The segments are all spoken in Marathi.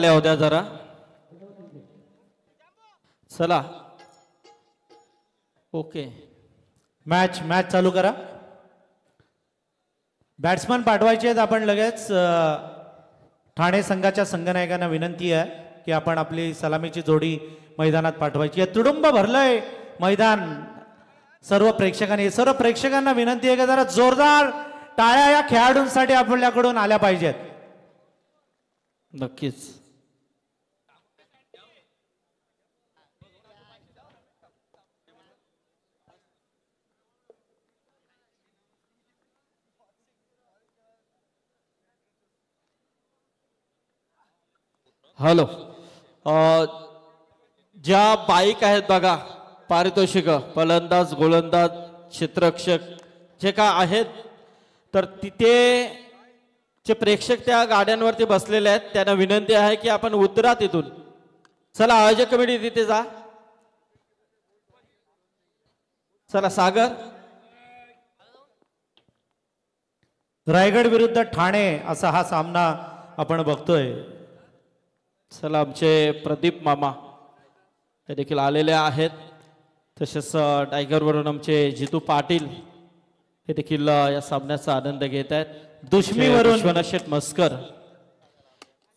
होत्या जरा चला ओके मॅच चालू करा. बॅट्समन पाठवायचे आहेत. आपण लगेच ठाणे संघाच्या संघनायकांना विनंती आहे की आपण आपली सलामीची जोडी मैदानात पाठवायची आहे. तुडुंब भरलंय मैदान. सर्व प्रेक्षकांना विनंती आहे की जरा जोरदार टाळ्या या खेळाडूंसाठी आपल्याकडून आल्या पाहिजेत. नक्कीच. हॅलो ज्या बाईक आहेत बघा पारितोषिक फलंदाज गोलंदाज क्षेत्ररक्षक जे का आहेत तर तिथे जे प्रेक्षक त्या गाड्यांवरती बसलेले आहेत त्यांना विनंती आहे की आपण उतरा तिथून. चला आयोजक कमिटी तिथे जा. चला सागर. रायगड विरुद्ध ठाणे असा हा सामना आपण बघतोय. चला आमचे प्रदीप मामा ते देखील आलेले आहेत. तसेच टायगरवरून आमचे जितू पाटील हे देखील या सामन्याचा आनंद घेत आहेत. दुश्मीवरून विश्वनाथ शेठ मस्कर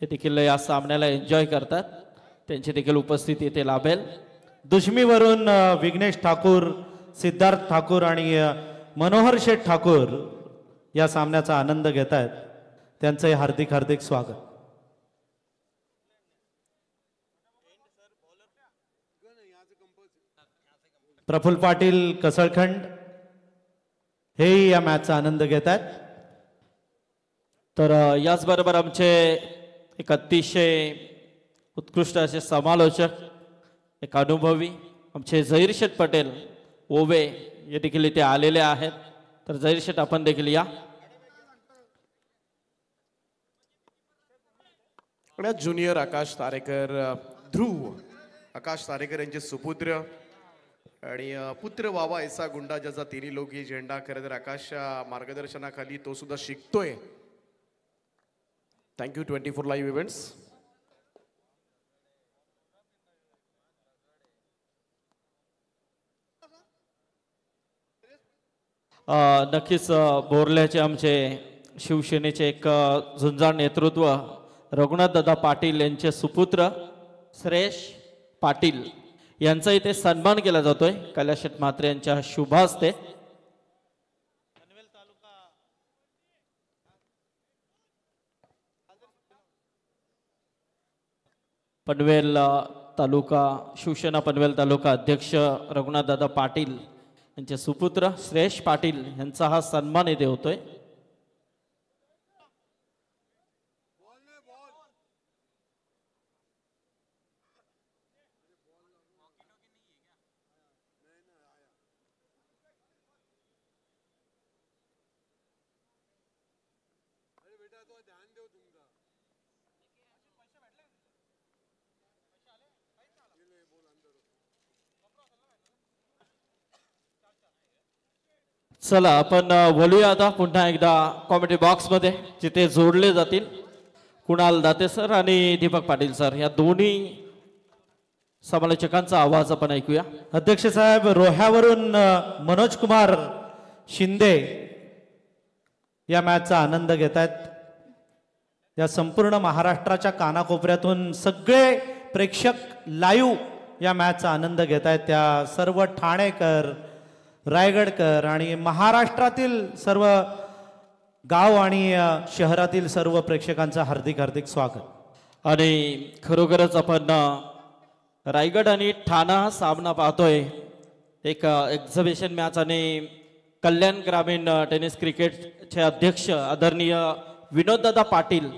हे देखील या सामन्याला एन्जॉय करतात. त्यांची देखील उपस्थिती इथे लाभेल. दुश्मीवरून विघ्नेश ठाकूर, सिद्धार्थ ठाकूर आणि मनोहर शेठ ठाकूर या सामन्याचा आनंद घेत आहेत. त्यांचं हार्दिक हार्दिक स्वागत. प्रफुल्ल पाटील कसळखंड हेही या मॅचचा आनंद घेत आहेत. तर याचबरोबर आमचे एक अतिशय उत्कृष्ट असे समालोचक एक अनुभवी आमचे झहीर शेठ पटेल ओवे हे देखील इथे आलेले आहेत. तर झहीर शेठ आपण देखील या. ज्युनियर आकाश तारेकर ध्रुव आकाश तारेकर यांचे सुपुत्र आणि पुत्र वावा ऐसा गुंडा ज्याचा तिन्ही लोकी झेंडा खरं तर आकाशच्या मार्गदर्शनाखाली तो सुद्धा शिकतोय. Thank you 24 live events. नक्कीच बोरल्याचे आमचे शिवसेनेचे एक झुंजार नेतृत्व रघुनाथ दादा पाटील यांचे सुपुत्र श्रेयश पाटील यांचा इथे सन्मान केला जातोय कैलास शेठ म्हात्रे यांच्या शुभ हस्ते. पनवेल तालुका शिवसेना पनवेल तालुका अध्यक्ष रघुनाथ दादा पाटील यांचे सुपुत्र श्रेयश पाटील यांचा हा सन्मान इथे होतोय. चला आपण बोलूया आता पुन्हा एकदा कॉमेडी बॉक्स मध्ये जिथे जोडले जातील कुणाल दाते सर आणि दीपक पाटील सर या दोन्ही समालोचकांचा आवाज आपण ऐकूया. अध्यक्ष साहेब रोह्यावरून मनोज कुमार शिंदे या मॅचचा आनंद घेत आहेत. या संपूर्ण महाराष्ट्राच्या कानाकोपऱ्यातून सगळे प्रेक्षक लाईव्ह या मॅचचा आनंद घेत आहेत. त्या सर्व ठाणेकर रायगडकर आणि महाराष्ट्रातील सर्व गाव आणि शहरातील सर्व प्रेक्षकांचं हार्दिक हार्दिक स्वागत. आणि खरोखरच आपण रायगड आणि ठाणा हा सामना पाहतोय. एक एक्झिबिशन मॅच आणि कल्याण ग्रामीण टेनिस क्रिकेटचे अध्यक्ष आदरणीय विनोददादा पाटील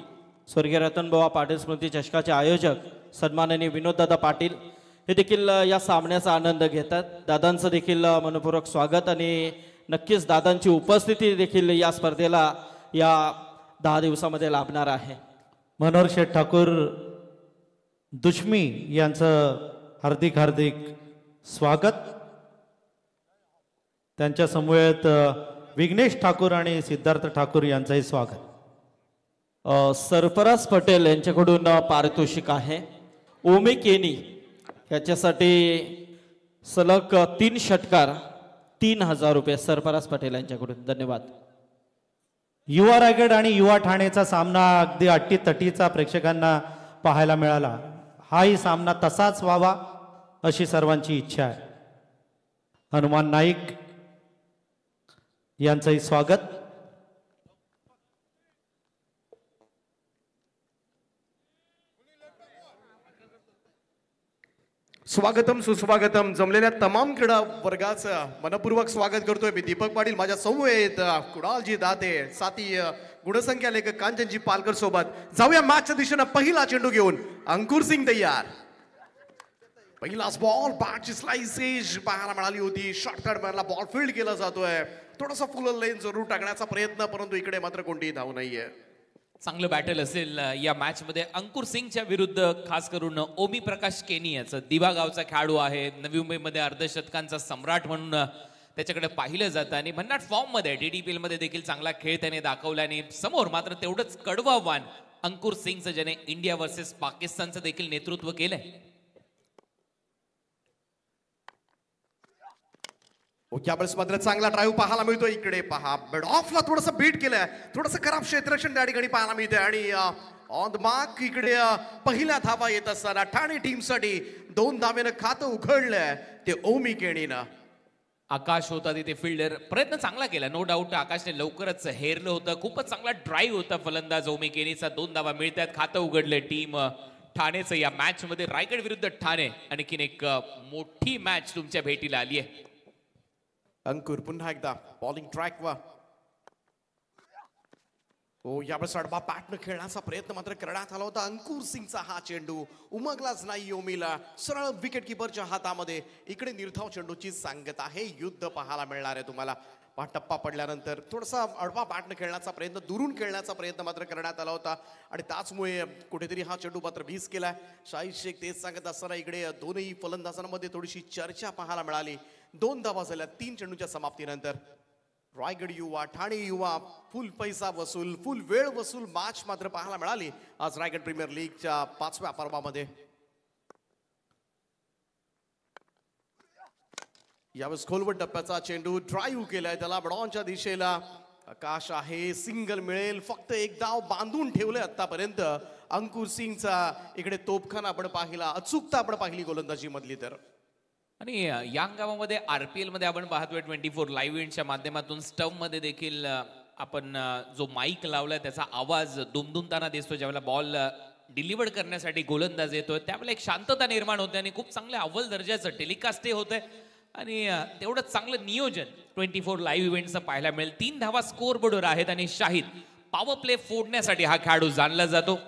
स्वर्गीय रतनबुवा पाटील स्मृती चषकाचे आयोजक सन्माननीय विनोददादा पाटील हे देखील या सामन्याचा आनंद घेतात. दादांचं देखील मनपूर्वक स्वागत आणि नक्कीच दादांची उपस्थिती देखील या स्पर्धेला या 10 दिवसामध्ये लाभणार आहे. मनोहर शेठ ठाकूर दुश्मी यांचं हार्दिक हार्दिक स्वागत. त्यांच्या समवेत विघ्नेश ठाकूर आणि सिद्धार्थ ठाकूर यांचंही स्वागत. सरफराज पटेल यांच्याकडून पारितोषिक आहे. ओमी केनी याच्यासाठी सलग 3 षटकार 3000 रुपये सरफराज पटेल यांच्याकडून. धन्यवाद. युवा रायगड आणि युवा ठाणेचा सामना अगदी अटीतटीचा प्रेक्षकांना पाहायला मिळाला. हाही सामना तसाच व्हावा अशी सर्वांची इच्छा आहे. हनुमान नाईक यांचंही स्वागत. स्वागतम सुस्वागतम. जमलेल्या तमाम क्रीडा वर्गाचं मनपूर्वक स्वागत करतोय मी दीपक पाटील. माझ्या समवेत कुणालजी दाते, साथी गुणसंख्या लेखक कांचनजी पालकर सोबत. जाऊया मॅचच्या दिशेनं. पहिला चेंडू घेऊन अंकुर सिंग तयार. पहिलाच बॉल बॅटची स्लाइसेज पाहायला मिळाली होती. शॉर्टकट मारला, बॉल फील्ड केला जातोय. थोडासा फुल लेन जरूर टाकण्याचा प्रयत्न, परंतु इकडे मात्र कोणतीही धाव नाहीये. चांगलं बॅटल असेल या मॅच मध्ये. अंकुर सिंगच्या विरुद्ध खास करून ओमी प्रकाश केनी याचं दिवा गावचा खेळाडू आहे. नवी मुंबईमध्ये अर्धशतकांचा सम्राट म्हणून त्याच्याकडे पाहिलं जातं आणि भन्नाट फॉर्म मध्ये DDPL मध्ये देखील चांगला खेळ त्याने दाखवला. आणि समोर मात्र तेवढंच कडवं आव्हान अंकुर सिंगचं, ज्याने इंडिया वर्सेस पाकिस्तानचं देखील नेतृत्व केलंय. यावेळेस मात्र चांगला ड्राईव्ह पाहायला मिळतो. इकडे पहा, बेड ऑफला थोडंसं बीट केलंय. थोडंसं खराब क्षेत्ररक्षण त्या ठिकाणी पाहायला मिळते. आणि ऑन द मार्क इकडे पहिल्या धावा येत असताना ठाणे टीमसाठी 2 धावेनं खातं उघडलंय ते ओमी केणीनं. आकाश होता तिथे फिल्डर, प्रयत्न चांगला केला नो डाऊट. आकाशने लवकरच हेरलं होतं. खूपच चांगला ड्राईव्ह होता फलंदाज ओमी केनीचा. 2 धावा मिळतात. खातं उघडलंय टीम ठाणेचं या मॅच मध्ये. रायगड विरुद्ध ठाणे आणखीन एक मोठी मॅच तुमच्या भेटीला आली आहे. अंकुर पुन्हा एकदा बॉलिंग ट्रॅक वा. हो, यावेळेस अडबा बॅटनं खेळण्याचा प्रयत्न मात्र करण्यात आला होता. अंकुर सिंगचा हा चेंडू उमगलाच नाही ओमीला. सरळ विकेट किपरच्या हातामध्ये. इकडे निर्धाव चेंडूची सांगत आहे. युद्ध पाहायला मिळणार आहे तुम्हाला. टप्पा पडल्यानंतर थोडासा अडबा बॅटनं खेळण्याचा प्रयत्न, दुरून खेळण्याचा प्रयत्न मात्र करण्यात आला होता आणि त्याचमुळे कुठेतरी हा चेंडू मात्र मिस केलाय. शाहिद शेख तेच सांगत असताना इकडे दोन्ही फलंदाजांमध्ये थोडीशी चर्चा पाहायला मिळाली. 2 धावा झाल्या 3 चेंडूच्या समाप्तीनंतर. रायगड युवा ठाणे युवा फुल पैसा वसूल, फुल वेळ वसूल मॅच मात्र पाहायला मिळाली आज रायगड प्रीमियर लीगच्या 5व्या पर्वामध्ये. यावेळेस खोलवट टप्प्याचा चेंडू ड्राईव्ह केलाय त्याला बडॉनच्या दिशेला. आकाश आहे, सिंगल मिळेल. फक्त एक धाव बांधून ठेवलंय आतापर्यंत अंकुर सिंगचा. इकडे तोपखाना आपण पाहिला, अचूकता आपण पाहिली गोलंदाजी मधली तर. आणि या हंगामामध्ये RPL मध्ये आपण पाहतोय 24 लाईव्ह इव्हेंटच्या माध्यमातून स्टंप मध्ये देखील आपण जो माईक लावलाय त्याचा आवाज दुमदुमताना दिसतो. ज्यावेळेला बॉल डिलिव्हर करण्यासाठी गोलंदाज येतोय त्यावेळेला एक शांतता निर्माण होते आणि खूप चांगल्या अव्वल दर्जाचं टेलिकास्टही होतंय आणि तेवढंच चांगलं नियोजन 24 लाईव्ह इव्हेंटचं पाहायला मिळेल. 3 धावा स्कोर बोर्डवर आहेत आणि शाहिद पॉवर प्ले फोडण्यासाठी हा खेळाडू जाणला जातो.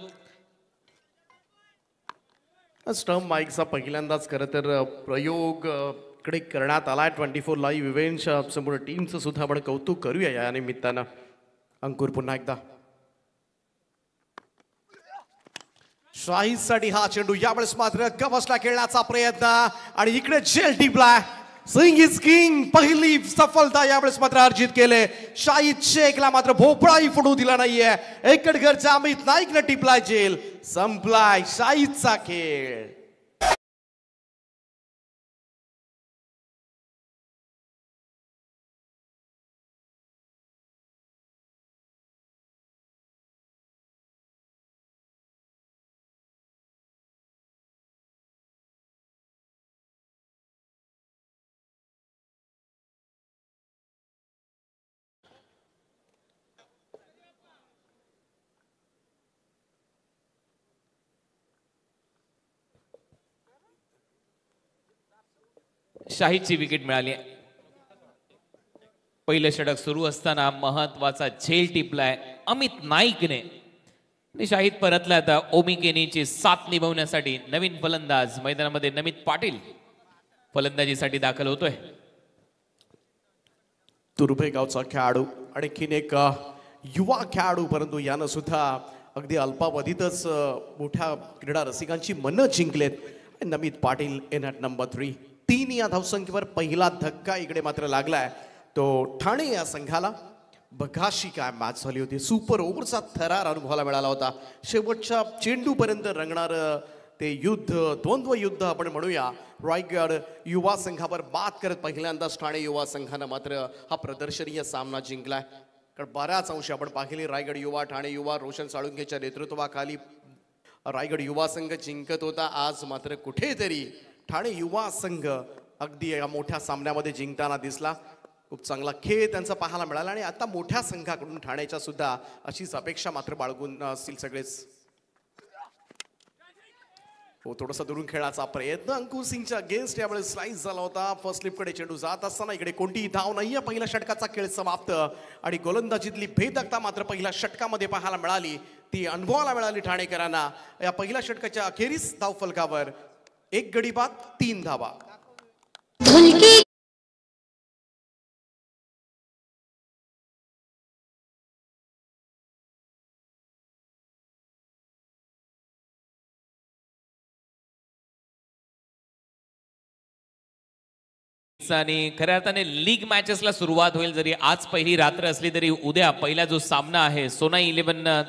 स्टंप माईकचा पहिल्यांदाच खरं तर प्रयोग कडे करण्यात आलाय 24 लाईव्ह इव्हेंटच्या संपूर्ण टीमचं सुद्धा आपण कौतुक करूया या निमित्तानं. अंकुर पुन्हा एकदा शाहीदसाठी हा चेंडू. यावेळेस मात्र गवसला खेळण्याचा प्रयत्न आणि इकडे जेल टिपलाय. Singh is king. पहिली सफलता यावेळेस मात्र अर्जित केले. शाहिद शेखला मात्र भोपळाही फुटू दिला नाहीये. एकटघरच्या अमित नाईकने टिपलाय जेल. संपलाय शाहिदचा खेळ. शाहिदची विकेट मिळाली. पहिलं षटक सुरू असताना महत्वाचा झेल टिपलाय अमित नाईकने आणि शाहिद परतला. आता ओमी केनीची साथ निभवण्यासाठी नवीन फलंदाज मैदानामध्ये नमित पाटील फलंदाजीसाठी दाखल होतोय. तुर्भे गावचा खेळाडू आणखीन एक युवा खेळाडू, परंतु यानं सुद्धा अगदी अल्पावधीतच मोठ्या क्रीडा रसिकांची मनं जिंकलेत. नमित पाटील इन ॲट नंबर 3. 3 या धावसंख्येवर पहिला धक्का इकडे मात्र लागलाय तो ठाणे या संघाला. बघाशी काय मॅच झाली होती. सुपर ओव्हरचा थरार अनुभवायला मिळाला होता. शेवटच्या चेंडूपर्यंत रंगणार ते युद्ध, द्वंद्व युद्ध आपण म्हणूया. रायगड युवा संघावर बात करत पहिल्यांदाच ठाणे युवा संघानं मात्र हा प्रदर्शनीय सामना जिंकलाय. कारण बऱ्याच अंशी आपण पाहिली रायगड युवा, ठाणे युवा रोशन साळुंखेच्या नेतृत्वाखाली रायगड युवा संघ जिंकत होता. आज मात्र कुठेतरी ठाणे युवा संघ अगदी या मोठ्या सामन्यामध्ये जिंकताना दिसला. खूप चांगला खेळ त्यांचा पाहायला मिळाला आणि आता मोठ्या संघाकडून ठाण्याच्या सुद्धा अशीच अपेक्षा मात्र बाळगून असतील सगळेच. हो, थोडासा दुरून खेळाचा प्रयत्न अंकुर सिंगच्या अगेन्स्ट यावेळेस स्लाइस झाला होता. फर्स्ट स्लिपकडे चेंडू जात असताना इकडे कोणतीही धाव नाहीये. पहिल्या षटकाचा खेळ समाप्त आणि गोलंदाजीतली भेदकता मात्र पहिल्या षटकामध्ये पाहायला मिळाली. ती अनुभवायला मिळाली ठाणेकरांना. या पहिल्या षटकाच्या अखेरीस धाव फलकावर 1 गडी बाद 3 धावा. आणि खऱ्या अर्थाने लीग मॅचेसला सुरुवात होईल. जरी आज पहिली रात्र असली तरी उद्या पहिला जो सामना आहे सोनाई 11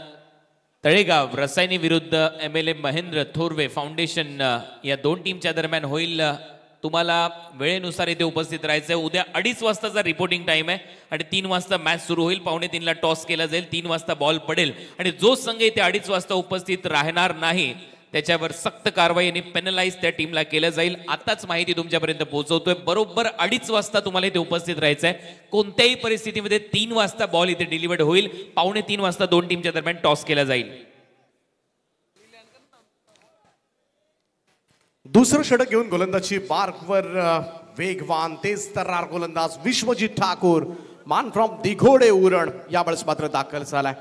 तळेगाव रसायनी विरुद्ध MLM महेंद्र थोरवे फाउंडेशन या दोन टीमच्या दरम्यान होईल. तुम्हाला वेळेनुसार इथे उपस्थित राहायचं आहे. उद्या 2:30 वाजताचा रिपोर्टिंग टाइम आहे आणि 3 वाजता मॅच सुरू होईल. 2:45 ला टॉस केला जाईल. 3 वाजता बॉल पडेल आणि जो संघ इथे 2:30 वाजता उपस्थित राहणार नाही त्याच्यावर सक्त कारवाई आणि पेनलाइज त्या टीमला केलं जाईल. आताच माहिती तुमच्यापर्यंत पोहोचवतोय. बरोबर 2:30 वाजता तुम्हाला इथे उपस्थित राहायचं आहे. कोणत्याही परिस्थितीमध्ये 3 वाजता बॉल इथे डिलिव्हर्ड होईल. 2:45 वाजता दोन टीमच्या दरम्यान टॉस केला जाईल. दुसरं षटक घेऊन गोलंदाजी मार्कवर वेगवान तेज तर्रार गोलंदाज विश्वजित ठाकूर मान फ्रॉम दिघोडे उरण यावेळेस मात्र दाखल झालाय.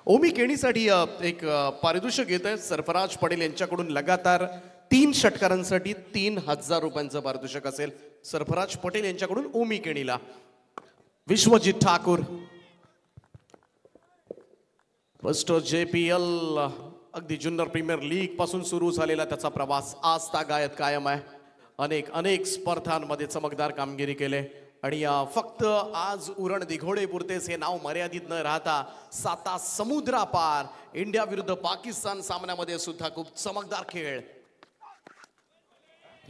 ओमी केणीसाठी एक पारितोषिक येत आहे. सरफराज पटेल यांच्याकडून लगातार 3 षटकारांसाठी 3,000 रुपयांचं पारितोषिक असेल. सरफराज पटेल यांच्याकडून ओमी केणीला. विश्वजित ठाकूर फर्स्ट JPL अगदी जुन्नर प्रीमियर लीग पासून सुरू झालेला त्याचा प्रवास आज तागायत कायम आहे. अनेक स्पर्धांमध्ये चमकदार कामगिरी केले आणि फक्त आज उरण दिघोडे पुरतेच हे नाव मर्यादित न राहता 7 समुद्रापार इंडिया विरुद्ध पाकिस्तान सामन्यामध्ये सुद्धा खूप चमकदार खेळ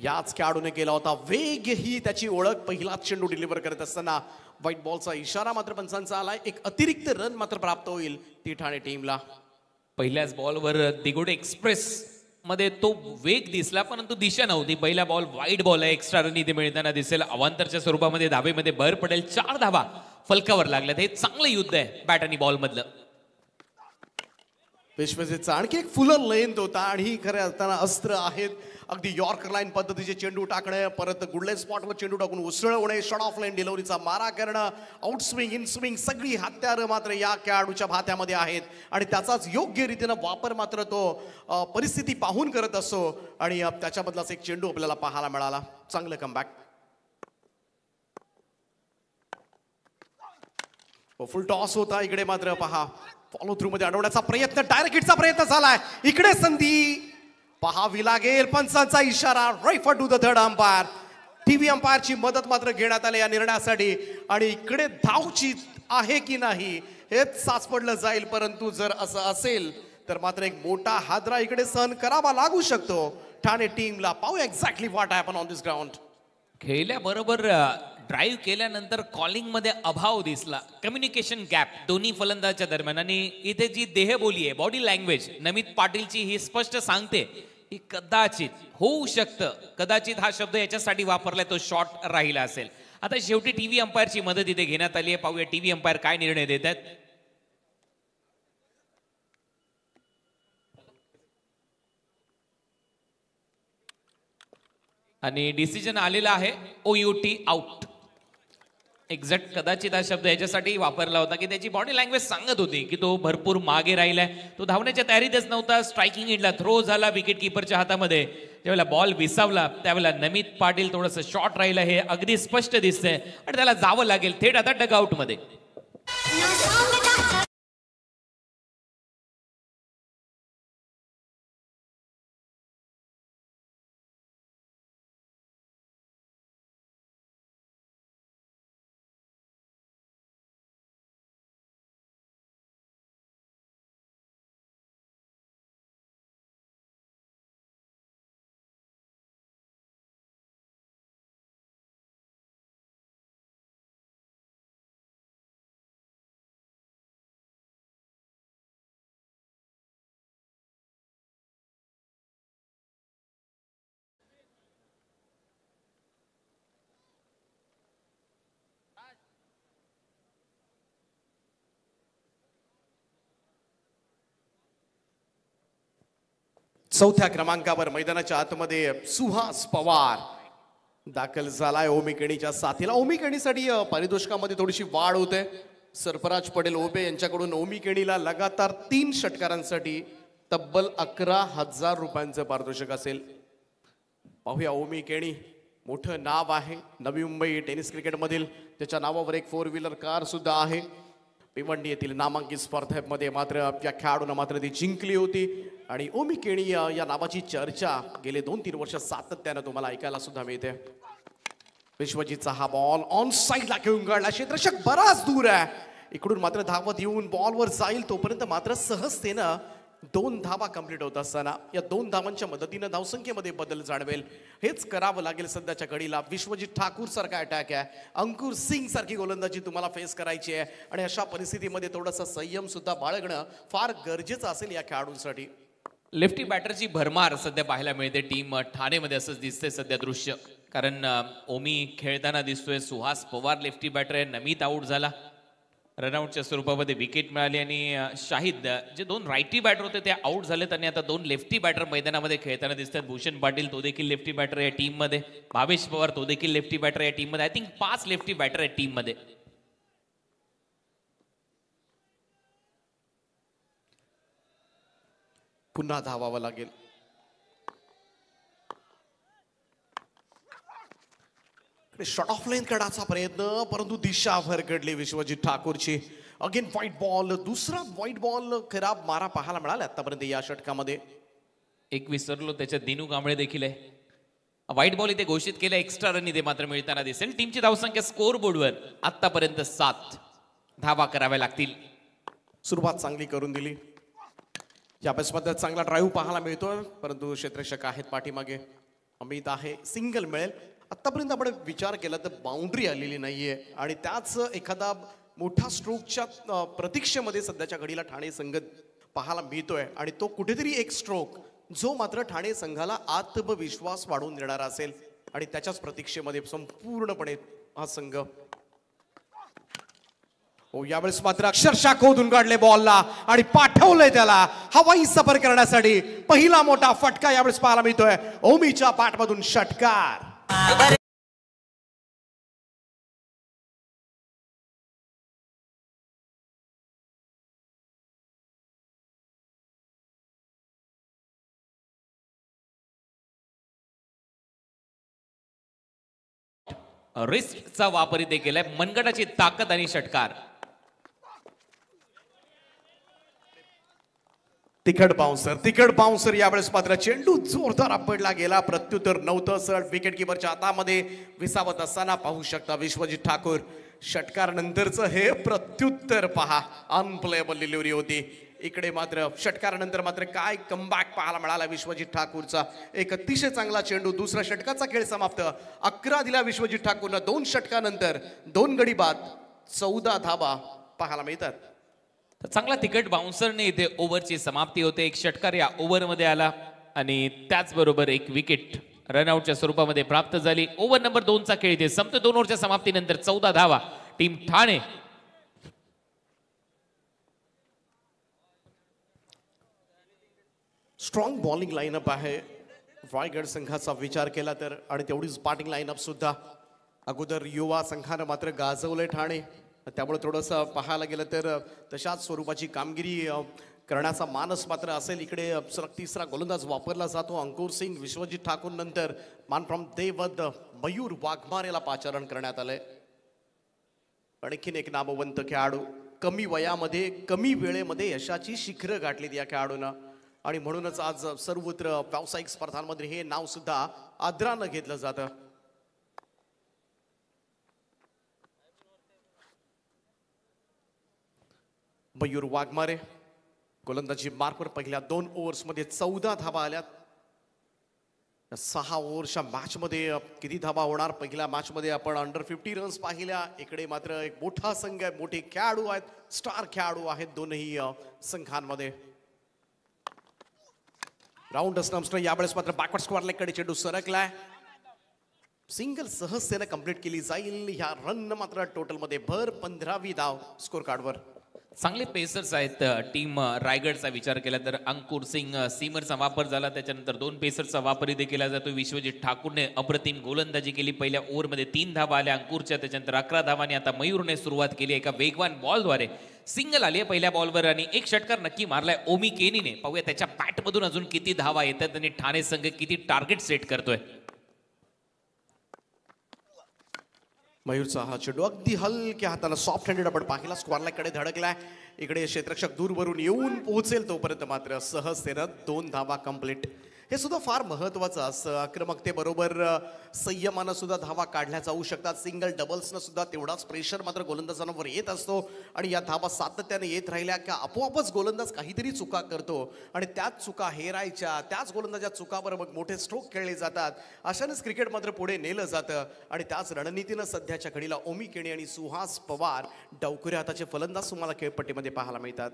याच खेळाडूने केला होता. वेग ही त्याची ओळख. पहिला चेंडू डिलिव्हर करत असताना व्हाईट बॉलचा इशारा मात्र पंचांचा आलाय. एक अतिरिक्त रन मात्र प्राप्त होईल ती ठाणे टीमला. पहिल्याच बॉलवर दिघोडे एक्सप्रेस मध्ये तो वेग दिसला परंतु दिशा नव्हती. पहिला बॉल वाईड बॉल आहे. एक्स्ट्रा रन इथे मिळताना दिसेल. अवांतरच्या स्वरूपामध्ये धावेमध्ये भर पडेल. 4 धावा फलकावर लागल्यात. हे चांगलं युद्ध आहे बॅट आणि बॉल मधलं. विश्वजितचा आणखी एक फुलर लेंथ होता आणि ही खऱ्या अर्थानं अस्त्र आहेत. अगदी यॉर्कर लाईन पद्धतीचे चेंडू टाकणे, परत गुडले स्पॉटवर चेंडू टाकून उसळवणे, शॉट ऑफ लाईन डिलिव्हरीचा मारा करणं, आउट स्विंग इन स्विंग सगळी हत्यारं मात्र या खेळाडूच्या भात्यामध्ये आहेत आणि त्याचाच योग्य रीतीनं वापर मात्र तो परिस्थिती पाहून करत असतो आणि त्याच्याबद्दलाच एक चेंडू आपल्याला पाहायला मिळाला. चांगलं कमबॅक. फुल टॉस होता. इकडे मात्र पहा फॉलो थ्रू मध्ये अडवण्याचा प्रयत्न, डायरेक्ट हिटचा प्रयत्न झालाय. इकडे संधी पाहावी लागेल. पंचांचा इशारा. Right to the third umpire. TV अंपायरची मदत मात्र घेण्यात आली या निर्णयासाठी आणि इकडे धावची आहे की नाही हेच साचपडलं जाईल. परंतु जर असं असेल तर मात्र एक मोठा हादरा इकडे सहन करावा लागू शकतो ठाणे टीमला. पाहू exactly what happen on this ground. खेळल्याबरोबर ड्राईव्ह केल्यानंतर कॉलिंग मध्ये अभाव दिसला. कम्युनिकेशन गॅप दोन्ही फलंदाजाच्या दरम्यान आणि इथे जी देहबोली आहे, बॉडी लँग्वेज नमित पाटीलची ही स्पष्ट सांगते की कदाचित होऊ शकतं. कदाचित हा शब्द याच्यासाठी वापरलाय तो शॉट राहिला असेल. आता शेवटी टीव्ही अंपायरची मदत इथे घेण्यात आली आहे. पाहूया टीव्ही अंपायर काय निर्णय देत आहेत. आणि डिसिजन आलेला आहे OUT आउट. एक्झॅक्ट कदाचित हा शब्द याच्यासाठी वापरला होता की त्याची बॉडी लँग्वेज सांगत होती की तो भरपूर मागे राहिलाय. तो धावण्याच्या तयारीतच नव्हता. स्ट्रायकिंग एंडला थ्रो झाला विकेट किपरच्या हातामध्ये. ज्यावेळेला बॉल विसावला त्यावेळेला नमित पाटील थोडंसं शॉर्ट राहिलं हे अगदी स्पष्ट दिसतंय आणि त्याला जावं लागेल थेट आता डगआउट मध्ये. चौथ्या क्रमांकावर मैदानाच्या आतमध्ये सुहास पवार दाखल झालाय ओमी केणीच्या साथीला. ओमी केणीसाठी पारितोषिकामध्ये थोडीशी वाढ होते. सरफराज पटेल ओबे यांच्याकडून ओमी केणीला लगातार 3 षटकारांसाठी तब्बल 11,000 रुपयांचं पारितोषिक असेल. पाहूया ओमी केणी, मोठं नाव आहे नवी मुंबई टेनिस क्रिकेटमधील. त्याच्या नावावर एक 4 व्हीलर कार सुद्धा आहे. भिवंडी येथील नामांकित स्पर्धेमध्ये मात्र या खेळाडूनं मात्र ती जिंकली होती. आणि ओमी केणी या नावाची चर्चा गेले 2-3 वर्ष सातत्यानं तुम्हाला ऐकायला सुद्धा मिळते. विश्वजीतचा हा बॉल ऑन साईडला घेऊन काढला. क्षेत्ररक्षक बराच दूर आहे. इकडून मात्र धावत येऊन बॉलवर जाईल तोपर्यंत मात्र सहजतेनं 2 धावा कंप्लीट होत असताना या 2 धावांच्या मदतीनं धावसंख्येमध्ये बदल जाणवेल. हेच करावं लागेल सध्याच्या घडीला. विश्वजीत ठाकूर सारखा अटॅक आहे, अंकुर सिंग सारखी गोलंदाजी तुम्हाला फेस करायची आहे आणि अशा परिस्थितीमध्ये थोडासा संयम सुद्धा बाळगणं फार गरजेचं असेल या खेळाडूंसाठी. लेफ्टी बॅटरची भरमार सध्या पाहायला मिळते टीम ठाणेमध्ये, असंच दिसतंय सध्या दृश्य. कारण ओमी खेळताना दिसतोय. सुहास पवार लेफ्टी बॅटर आहे. नमित आऊट झाला, रनआउटच्या स्वरूपामध्ये विकेट मिळाली. आणि शाहिद जे 2 रायटी बॅटर होते ते आऊट झालेत आणि आता 2 लेफ्टी बॅटर मैदानामध्ये खेळताना दिसतात. भूषण पाटील तो देखील लेफ्टी बॅटर आहे टीममध्ये. भावेश पवार तो देखील लेफ्टी बॅटर आहे टीममध्ये. आय थिंक 5 लेफ्टी बॅटर आहे टीममध्ये. पुन्हा धावावं लागेल. शॉट ऑफ लाईन काढायचा प्रयत्न, परंतु दिशा भरकडली विश्वजीत ठाकूरची. अगेन व्हाईट बॉल, दुसरा व्हाईट बॉल. खराब मारा पाहायला मिळाला आतापर्यंत या षटकामध्ये. एक विसरलो, त्याच्यात दिनू कांबळे देखील आहे. व्हाईट बॉल इथे घोषित केला. एक्स्ट्रा रन इथे मात्र मिळताना दिसेल. टीमची धावसंख्या स्कोर बोर्डवर आतापर्यंत 7 धावा कराव्या लागतील. सुरुवात चांगली करून दिली. या बॅट्समध्ये चांगला ड्राईव्ह पाहायला मिळतोय, परंतु क्षेत्ररक्षक आहेत पाठीमागे. अमित आहे, सिंगल मिळेल. आतापर्यंत आपण विचार केला तर बाउंड्री आलेली नाहीये आणि त्याच एखादा मोठा स्ट्रोकच्या प्रतीक्षेमध्ये सध्याच्या घडीला ठाणे संघ पाहायला मिळतोय. आणि तो कुठेतरी एक स्ट्रोक जो मात्र ठाणे संघाला आत्मविश्वास वाढवून देणारा असेल आणि त्याच्याच प्रतीक्षेमध्ये संपूर्णपणे हा संघ. हो, यावेळेस मात्र अक्षरशः खोदून काढले बॉलला आणि पाठवलंय त्याला हवाई सफर करण्यासाठी. पहिला मोठा फटका यावेळेस पाहायला मिळतोय. ओमीच्या पाठमधून षटकार. रिस्टचा वापर इथे केलाय. मनगटाची ताकद आणि षटकार. तिकड बाउन्सर यावेळेस मात्र चेंडू जोरदार आपडला गेला. प्रत्युत्तर नव्हतं. सरळ विकेट किपरच्या हातामध्ये विसावत असताना पाहू शकता विश्वजीत ठाकूर. षटकार नंतरचं हे प्रत्युत्तर पहा, अनप्लेएबल डिलिव्हरी होती. इकडे मात्र षटकारानंतर मात्र काय कमबॅक पाहायला मिळाला विश्वजीत ठाकूरचा. एक अतिशय चांगला चेंडू. दुसरा षटकाचा खेळ समाप्त. 11 दिला विश्वजीत ठाकूरनं. 2 षटकानंतर 2 गडी बाद 14 धावा पाहायला मिळतात. चांगला तिकट बाउन्सरने इथे ओव्हरची समाप्ती होते. एक षटकार या ओव्हरमध्ये आला आणि त्याचबरोबर एक विकेट रनआउटच्या स्वरूपामध्ये प्राप्त झाली. ओव्हर नंबर 2चा खेळ इथे संपतो. 2 ओव्हरच्या समाप्तीनंतर 14 धावा team Thane. Strong bowling line-up आहे रायगड संघाचा विचार केला तर. आणि तेवढीच बॅटिंग लाईनअप सुद्धा. अगोदर युवा संघानं मात्र गाजवलंय ठाणे, त्यामुळे थोडंसं पाहायला गेलं तर तशाच स्वरूपाची कामगिरी करण्याचा मानस मात्र असेल. इकडे सलग 3रा गोलंदाज वापरला जातो. अंकुर सिंग विश्वजीत ठाकूर नंतर मान फ्रॉम देवद मयूर वाघमारेला पाचारण करण्यात आलंय. आणखीन एक नामवंत खेळाडू. कमी वयामध्ये कमी वेळेमध्ये यशाची शिखरं गाठलीत या खेळाडूंना आणि म्हणूनच आज सर्वत्र व्यावसायिक स्पर्धांमध्ये हे नाव सुद्धा आदरानं घेतलं जातं. मयूर वाघमारे गोलंदाजी मार्कवर पहिल्या 2 ओव्हर्समध्ये 14 धावा आल्यात. 6 ओव्हरच्या मॅचमध्ये किती धावा होणार? पहिल्या मॅचमध्ये आपण अंडर 50 रन्स पाहिल्या. इकडे मात्र एक मोठा संघ आहे, मोठे खेळाडू आहेत, स्टार खेळाडू आहेत दोनही संघांमध्ये. राऊंड स्टंप्सनं यावेळेस मात्र बॅकवर्ड स्क्वेअर लेगकडे चेंडू सरकलाय. सिंगल सहजतेने कंप्लीट केली जाईल. ह्या रन मात्र टोटल मध्ये भर 15वी धाव स्कोर कार्डवर. चांगले पेसर्स आहेत टीम रायगडचा विचार केला तर अंकुर सिंग सीमरचा वापर झाला, त्याच्यानंतर 2 पेसरचा वापर इथे केला जातो. विश्वजित ठाकूरने अप्रतिम गोलंदाजी केली, पहिल्या ओव्हरमध्ये 3 धावा आल्या अंकुरच्या, त्याच्यानंतर 11 धावांनी आता मयूरने सुरुवात केली. एका वेगवान बॉलद्वारे सिंगल आली आहे पहिल्या बॉलवर आणि एक षटकार नक्की मारलाय ओमी केनीने. पाहूया त्याच्या बॅटमधून अजून किती धावा येतात आणि ठाणे संघ किती टार्गेट सेट करतोय. मयूरचा हा चेंडू अगदी हलक्या हाताला सॉफ्ट हँडेड आपण पाहिला, स्क्वेअर कडे धडकलाय. इकडे क्षेत्ररक्षक दूरवरून येऊन पोहोचेल तोपर्यंत मात्र सहजतेनं 2 धावा कंप्लीट. हे सुद्धा फार महत्वाचं असं आक्रमकतेबरोबर संयमानं सुद्धा धावा काढल्या जाऊ शकतात. सिंगल डबल्सनं सुद्धा तेवढाच प्रेशर मात्र गोलंदाजांवर येत असतो आणि या धावा सातत्याने येत राहिल्या का आपोआपच गोलंदाज काहीतरी चुका करतो आणि त्याच चुका हेरायच्या, त्याच गोलंदाजा चुकावर मग मोठे स्ट्रोक खेळले जातात. अशानेच क्रिकेट मात्र पुढे नेलं जातं आणि त्याच रणनीतीनं सध्याच्या घडीला ओमी केणी आणि सुहास पवार डावखुऱ्या हाताचे फलंदाज तुम्हाला खेळपट्टीमध्ये पाहायला मिळतात.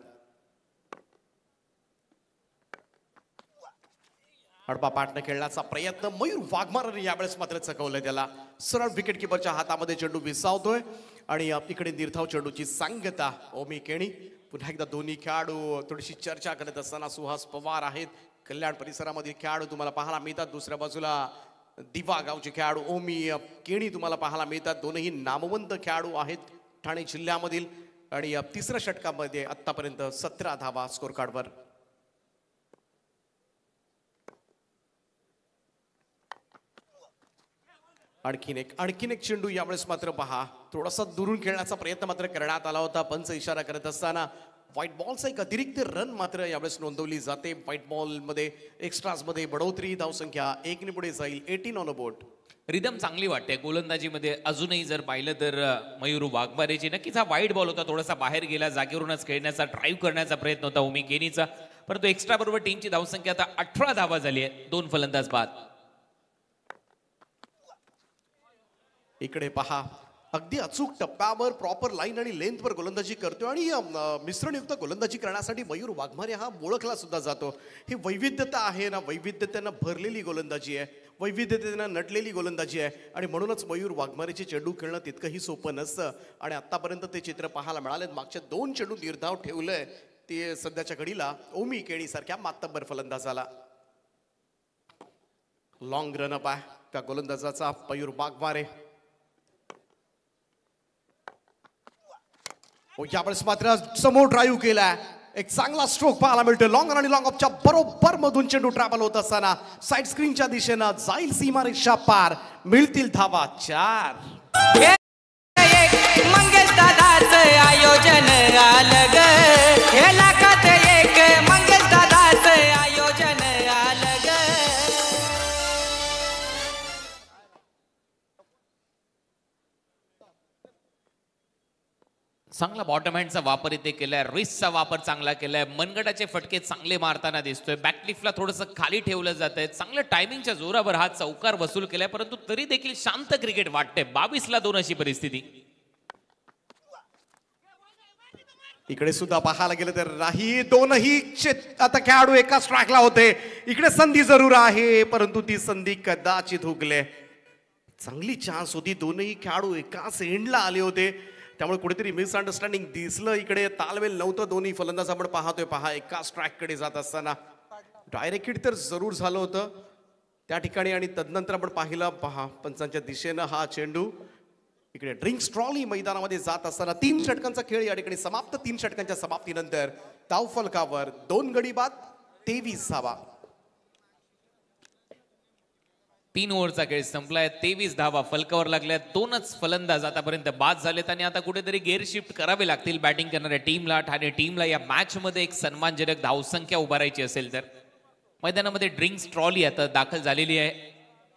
हडपा पाटनं खेळण्याचा प्रयत्न मयूर वाघमाराने यावेळेस मात्र चकवलंय त्याला. सरळ विकेट किपरच्या हातामध्ये चेंडू विसावतोय आणि इकडे निर्धाव चेंडूची सांगता ओमी केणी. पुन्हा एकदा दोन्ही खेळाडू थोडीशी चर्चा करत असताना सुहास पवार आहेत. कल्याण परिसरामधील खेळाडू तुम्हाला पाहायला मिळतात. दुसऱ्या बाजूला दिवा गावचे खेळाडू ओमी केणी तुम्हाला पाहायला मिळतात. दोनही नामवंत खेळाडू आहेत ठाणे जिल्ह्यामधील आणि तिसऱ्या षटकामध्ये आतापर्यंत 17 धावा स्कोर कार्डवर. आणखीन एक चेंडू यावेळेस मात्र पहा थोडासा दुरून खेळण्याचा प्रयत्न मात्र करण्यात आला होता. पंच इशारा करत असताना व्हाईट बॉलचा एक अतिरिक्त रन मात्र यावेळेस नोंदवली जाते. व्हाईट बॉल मध्ये एक्स्ट्राज मध्ये बढोतरी, धावसंख्या 1 ने पुढे जाईल. 18 ऑन अ बोर्ड. रिदम चांगली वाटते गोलंदाजीमध्ये. अजूनही जर पाहिलं तर मयूर वाघमारेची नक्कीच हा वाईट बॉल होता, थोडासा बाहेर गेला, जागेवरूनच खेळण्याचा ड्राईव्ह करण्याचा प्रयत्न होता ओमी केनीचा, परंतु एक्स्ट्रा बरोबर टीमची धावसंख्या आता 18 धावा झाली आहे. 2 फलंदाज बाद. इकडे पहा अगदी अचूक टप्प्यावर प्रॉपर लाईन आणि लेंथवर गोलंदाजी करतो आणि मिश्रणयुक्त गोलंदाजी करण्यासाठी मयूर वाघमारे हा ओळखला सुद्धा जातो. ही वैविध्यता आहे ना, वैविध्यतेनं भरलेली गोलंदाजी आहे, वैविध्यतेनं नटलेली गोलंदाजी आहे आणि म्हणूनच मयूर वाघमारेचे चेंडू खेळणं तितकंही सोपं नसतं आणि आतापर्यंत ते चित्र पाहायला मिळाले. मागच्या 2 चेंडू निर्धाव ठेवलंय ते सध्याच्या घडीला ओमी केणी सारख्या मातब्बर फलंदाजाला. लॉंग रन अप आहे त्या गोलंदाजाचा मयूर वाघमारे. यावेळेस मात्र समोर ड्राईव्ह केलाय, एक चांगला स्ट्रोक पाहायला मिळतोय. लॉंग आणि लॉंग ऑफच्या बरोबर मधून चेंडू ट्रॅव्हल होत असताना साइड स्क्रीनच्या दिशेनं जाईल सीमारेषा पार. मिळतील धावा 4. मंगेश दादाचं आयोजन आलं ग, हे लाखात एक मंगेश दादाचं आयोजन आलं ग. चांगला बॉटम हँडचा वापर इथे केलाय, रिस्टचा वापर चांगला केलाय, मनगटाचे फटके चांगले मारताना दिसतोय, बॅकलिफ्टला थोडंसं खाली ठेवलं जात आहे, चांगलं टायमिंगच्या जोरावर हा चौकार वसूल केलाय, परंतु तरी देखील शांत क्रिकेट वाटते. 22-2 अशी परिस्थिती. इकडे सुद्धा पाहायला गेलं तर नाही, दोनही आता खेळाडू एका स्ट्राईकला होते. इकडे संधी जरूर आहे परंतु ती संधी कदाचित हुकले. चांगली चान्स होती, दोनही खेळाडू एकाच एंडला आले होते त्यामुळे कुठेतरी मिसअंडरस्टँडिंग दिसलं. इकडे तालमेल नव्हतं. दोन्ही फलंदाज आपण पाहतोय पहा एका स्ट्राईक कडे जात असताना डायरेक्ट हिट तर जरूर झालं होतं त्या ठिकाणी आणि तदनंतर आपण पाहिलं पहा पंचांच्या दिशेनं हा चेंडू इकडे ड्रिंक्स ट्रॉली मैदानामध्ये जात असताना 3 षटकांचा खेळ या ठिकाणी समाप्त. 3 षटकांच्या समाप्तीनंतर धाव फलकावर 2 गडी बाद 23 धावा. 3 ओव्हरचा खेळ संपलाय. 23 धावा फलकावर लागल्या. 2च फलंदाज आतापर्यंत बाद झालेत आणि आता कुठेतरी गेअर शिफ्ट करावे लागतील बॅटिंग करणाऱ्या टीमला. ठाणे टीमला या मॅच मध्ये एक सन्मानजनक धावसंख्या उभारायची असेल तर मैदानामध्ये ड्रिंक्स ट्रॉली आता दाखल झालेली आहे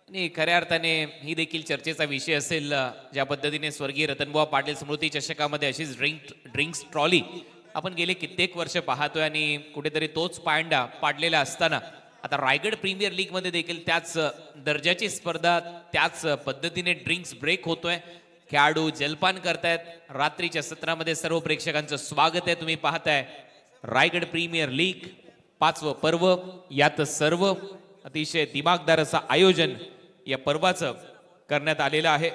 आणि खऱ्या अर्थाने ही देखील चर्चेचा विषय असेल. ज्या पद्धतीने स्वर्गीय रतनबुवा पाटील स्मृती चषकामध्ये अशीच ड्रिंक्स ट्रॉली आपण गेले कित्येक वर्ष पाहतोय आणि कुठेतरी तोच पायंडा पाडलेला असताना आता रायगड प्रीमियर लीग मध्ये देखील त्याच दर्जाची स्पर्धा त्याच पद्धतीने ड्रिंक्स ब्रेक होतोय. खेळाडू जलपान करतायत. रात्रीच्या सत्रामध्ये सर्व प्रेक्षकांचं स्वागत आहे. तुम्ही पाहताय रायगड प्रीमियर लीग 5वं पर्व. यात सर्व अतिशय दिमागदार असं आयोजन या पर्वाचं करण्यात आलेलं आहे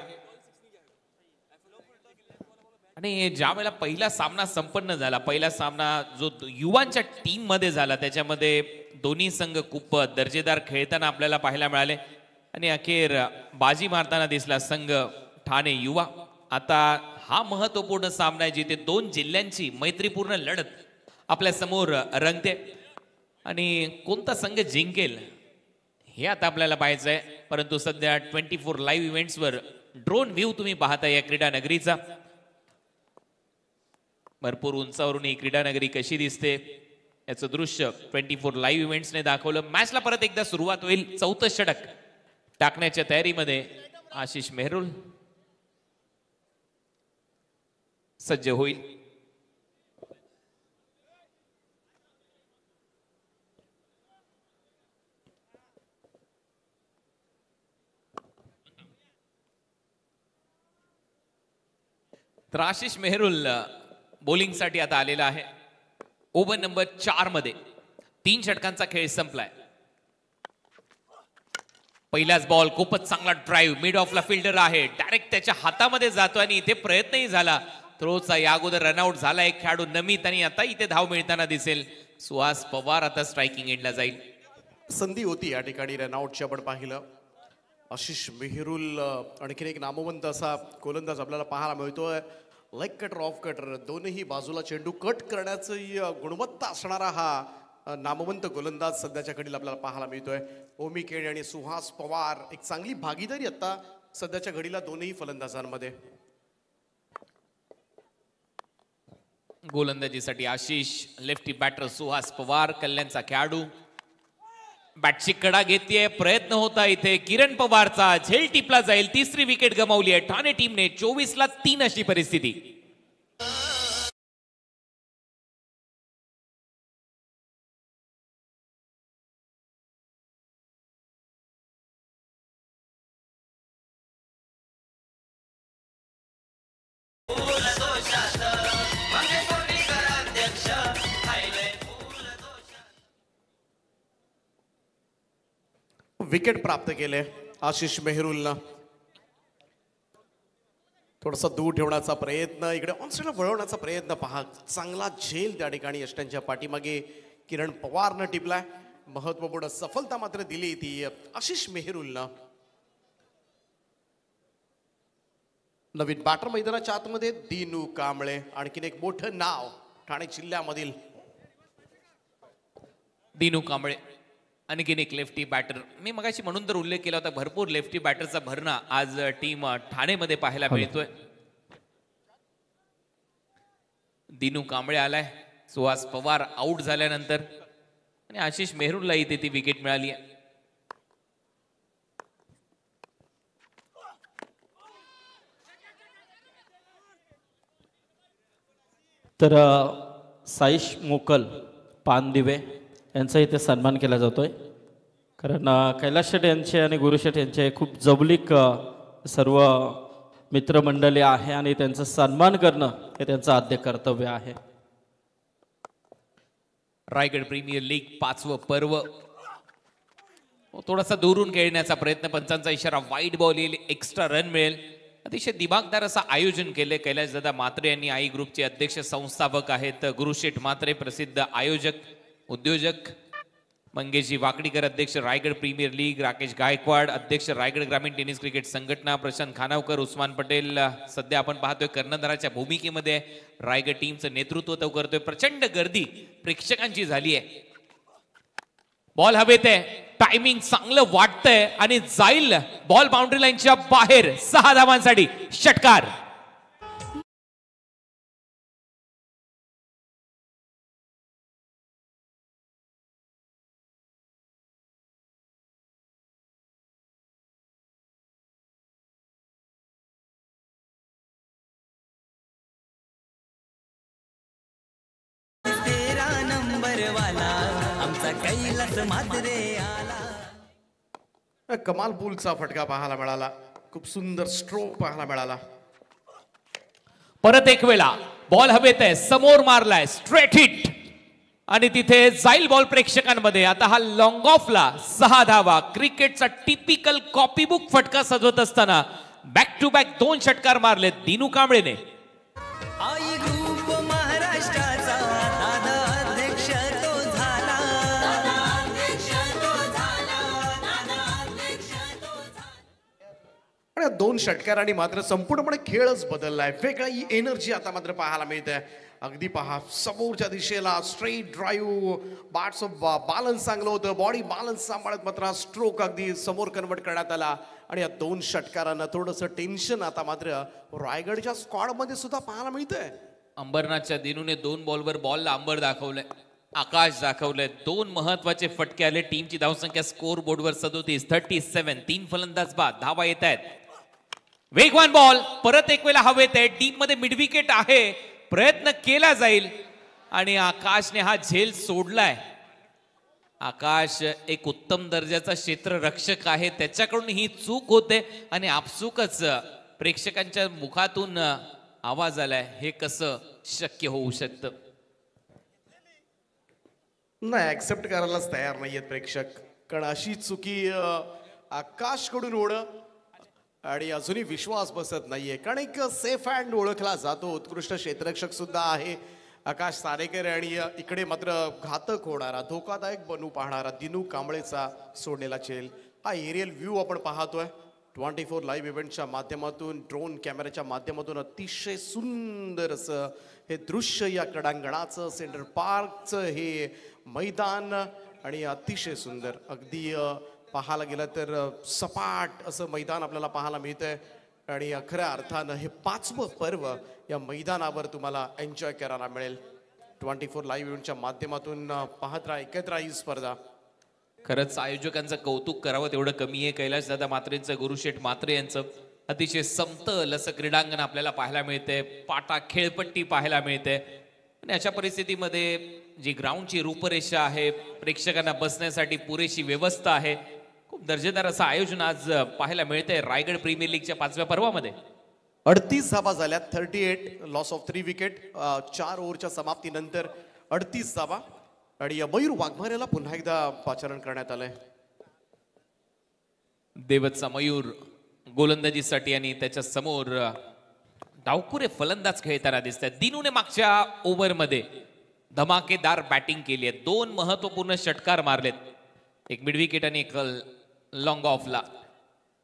आणि ज्या वेळेला पहिला सामना संपन्न झाला, पहिला सामना जो युवांच्या टीम मध्ये झाला, त्याच्यामध्ये दोन्ही संघ खूप दर्जेदार खेळताना आपल्याला पाहायला मिळाले आणि अखेर बाजी मारताना दिसला संघ ठाणे युवा. आता हा महत्वपूर्ण सामना आहे जिथे दोन जिल्ह्यांची मैत्रीपूर्ण लढत आपल्या समोर रंगते आणि कोणता संघ जिंकेल हे आता आपल्याला पाहायचं आहे. परंतु सध्या 24 लाईव्ह इव्हेंट्सवर ड्रोन व्ह्यू तुम्ही पाहता या क्रीडा नगरीचा. भरपूर उंचावरून ही क्रीडा नगरी कशी दिसते याचं दृश्य 24 लाईव्ह इव्हेंट्सने दाखवलं. मॅचला परत एकदा सुरुवात होईल. चौथं षटक टाकण्याच्या तयारीमध्ये आशिष मेहरुल सज्ज होईल. तर आशिष मेहरुल बॉलिंगसाठी आता आलेला आहे. ओव्हर नंबर 4 मध्ये 3 षटकांचा खेळ संपलाय. पहिलाच बॉल खूपच चांगला ड्राईव्ह, मिड ऑफला फिल्डर आहे, डायरेक्ट त्याच्या हातामध्ये जातो आणि इथे प्रयत्नही झाला थ्रोचा. या अगोदर रनआउट झाला एक खेळाडू नमित आणि आता इथे धाव मिळताना दिसेल. सुहास पवार आता स्ट्रायकिंग एंडला जाईल. संधी होती या ठिकाणी रनआउटची आपण पाहिलं. आशिष मेहरुल आणखीन एक नामवंत असा गोलंदाज आपल्याला पाहायला मिळतोय. लेग कटर ऑफ कटर दोन्ही बाजूला चेंडू कट करण्याची गुणवत्ता असणारा हा नामवंत गोलंदाज सध्याच्या घडीला आपल्याला पाहायला मिळतोय. ओमी केड आणि सुहास पवार एक चांगली भागीदारी आता सध्याच्या घडीला दोन्ही फलंदाजांमध्ये. गोलंदाजीसाठी आशिष, लेफ्टी बॅटर सुहास पवार, कल्याणचा खेळाडू. बॅटची कडा घेतलीये, प्रयत्न होता इथे किरण पवारचा, झेल टिपला जाईल. तिसरी विकेट गमावली आहे ठाणे टीमने. 24 ला 3 अशी परिस्थिती. विकेट प्राप्त केले आशिष मेहरुलनं. थोडासा दूर ठेवण्याचा प्रयत्न, इकडे ऑनसाईडला वळवण्याचा प्रयत्न पहा. चांगला झेल त्या ठिकाणी यष्ट्यांच्या पाठीमागे किरण पवारनं टिपलाय. महत्वपूर्ण सफलता मात्र दिली ती आशिष मेहरुलनं. नवीन बॅटर मैदानाच्या आतमध्ये दिनू कांबळे, आणखीन एक मोठं नाव ठाणे जिल्ह्यामधील. दिनू कांबळे आणखीन एक लेफ्टी बॅटर. मी मगाशी म्हणून तर उल्लेख केला होता, भरपूर लेफ्टी बॅटरचा भरणा आज टीम ठाणेमध्ये पाहायला मिळतोय. दिनू कांबळे आलाय सुहास पवार आउट झाल्यानंतर आणि आशिष मेहरुलला इथे ती विकेट मिळाली आहे. तर साईश मोकल पानदिवे यांचा इथे सन्मान केला जातोय. कारण कैलास शेठ यांचे आणि गुरुशेठ यांचे खूप जवळीक सर्व मित्रमंडळी आहे आणि त्यांचा सन्मान करणं हे त्यांचं आद्य कर्तव्य आहे. रायगड प्रीमियर लीग 5वं पर्व. थोडासा दुरून खेळण्याचा प्रयत्न, पंचांचा इशारा, वाईड बॉल येईल, एक्स्ट्रा रन मिळेल. अतिशय दिमागदार असं आयोजन केले कैलासदादा म्हात्रे यांनी. आई ग्रुपचे अध्यक्ष संस्थापक आहेत गुरुशेठ म्हात्रे, प्रसिद्ध आयोजक उद्योजक. मंगेशजी वाकडीकर अध्यक्ष रायगड प्रीमियर लीग, राकेश गायकवाड अध्यक्ष रायगड ग्रामीण टेनिस क्रिकेट संघटना, प्रशांत खानावकर, उस्मान पटेल सध्या आपण पाहतोय कर्णधाराच्या भूमिकेमध्ये रायगड टीमचं नेतृत्व तो करतोय. प्रचंड गर्दी प्रेक्षकांची झाली आहे. बॉल हवेत आहे, टायमिंग चांगलं वाटतंय आणि जाईल बॉल बाउंड्री लाईनच्या बाहेर. 6 धावांसाठी षटकार. कमाल पूलचा फटका पाहायला मिळाला. खूप सुंदर स्ट्रोक पाहायला मिळाला. परत एक वेळा बॉल हवेत आहे, समोर मारलाय, स्ट्रेट हिट आणि तिथे जाईल बॉल प्रेक्षकांमध्ये. आता हा लॉंग ऑफला 6 धावा. क्रिकेटचा टिपिकल कॉपीबुक फटका सजवत असताना बॅक टू बॅक 2 षटकार मारले दिनू कांबळेने. 2 षटकारांनी मात्र संपूर्णपणे खेळच बदललाय. वेगळी एनर्जी आता मात्र पाहायला मिळते. अगदी पहा समोरच्या दिशेला स्ट्रेट ड्राईव्ह, बॅट्स बॅलन्स चांगलं होतं, बॉडी बॅलन्स सांभाळत मात्र स्ट्रोक अगदी समोर कन्वर्ट करण्यात आला. आणि या 2 षटकारांना थोडंसं टेन्शन आता मात्र रायगडच्या स्क्वॉड मध्ये सुद्धा पाहायला मिळतंय. अंबरनाथच्या दिनूने 2 बॉलवर बॉलला अंबर दाखवलंय, आकाश दाखवलंय. 2 महत्वाचे फटके आले. टीमची धावसंख्या स्कोर बोर्डवर 37. 3 फलंदाज बाद, धावा येत आहेत. वेगवान बॉल परत एक वेळा हवेत आहे. डीप मध्ये मिड विकेट आहे, प्रयत्न केला जाईल आणि आकाशने हा झेल सोडलाय. आकाश एक उत्तम दर्जाचा क्षेत्ररक्षक आहे, त्याच्याकडून ही चूक होते आणि आपसुकच प्रेक्षकांच्या मुखातून आवाज आलाय. हे कसं शक्य होऊ शकतं? नाही, ऍक्सेप्ट करायलाच तयार नाहीयेत प्रेक्षक, कारण अशी चुकी आकाशकडून होणं आणि अजूनही विश्वास बसत नाहीये. कारण एक सेफ हँड ओळखला जातो, उत्कृष्ट क्षेत्ररक्षक सुद्धा आहे आकाश तारेकर. आणि इकडे मात्र घातक होणारा, धोकादायक बनू पाहणारा दिनू कांबळेचा सोडलेला चेल. हा एरियल व्ह्यू आपण पाहतोय 24 लाईव्ह इव्हेंटच्या माध्यमातून, ड्रोन कॅमेऱ्याच्या माध्यमातून. अतिशय सुंदर असं हे दृश्य या क्रीडांगणाचं, सेंट्रल पार्कचं हे मैदान, आणि अतिशय सुंदर अगदी पाहायला गेलं तर सपाट असं मैदान आपल्याला पाहायला मिळतंय. आणि खऱ्या अर्थानं हे 5वं पर्व या मैदानावर तुम्हाला एन्जॉय करायला मिळेल. 24 लाईव्ह इव्हेंटच्या माध्यमातून पाहत राहा, एकत्र ही स्पर्धा. खरंच आयोजकांचं कौतुक करावं तेवढं कमी आहे. कैलाश दादा मात्रेंचं, गुरुशेठ मात्रे यांचं अतिशय समतल असं क्रीडांगण आपल्याला पाहायला मिळते. पाटा खेळपट्टी पाहायला मिळते. आणि अशा परिस्थितीमध्ये जी ग्राउंडची रूपरेषा आहे, प्रेक्षकांना बसण्यासाठी पुरेशी व्यवस्था आहे, खूप दर्जेदार असं आयोजन आज पाहायला मिळतंय रायगड प्रीमियर लीगच्या 5व्या पर्वामध्ये. 38 धावा झाल्यात, 38, लॉस ऑफ 3 विकेट. 4 ओव्हरच्या समाप्तीनंतर 38 धावा. आणि मयूर वाघमारेला पुन्हा एकदा पाचारण करण्यात आलंय. देवतचा मयूर गोलंदाजीसाठी आणि त्याच्या समोर डावखुरे फलंदाज खेळताना दिसत आहेत. दिनूने मागच्या ओव्हरमध्ये धमाकेदार बॅटिंग केली आहे. 2 महत्वपूर्ण षटकार मारलेत, एक मिड विकेट आणि एक लॉंग ऑफला.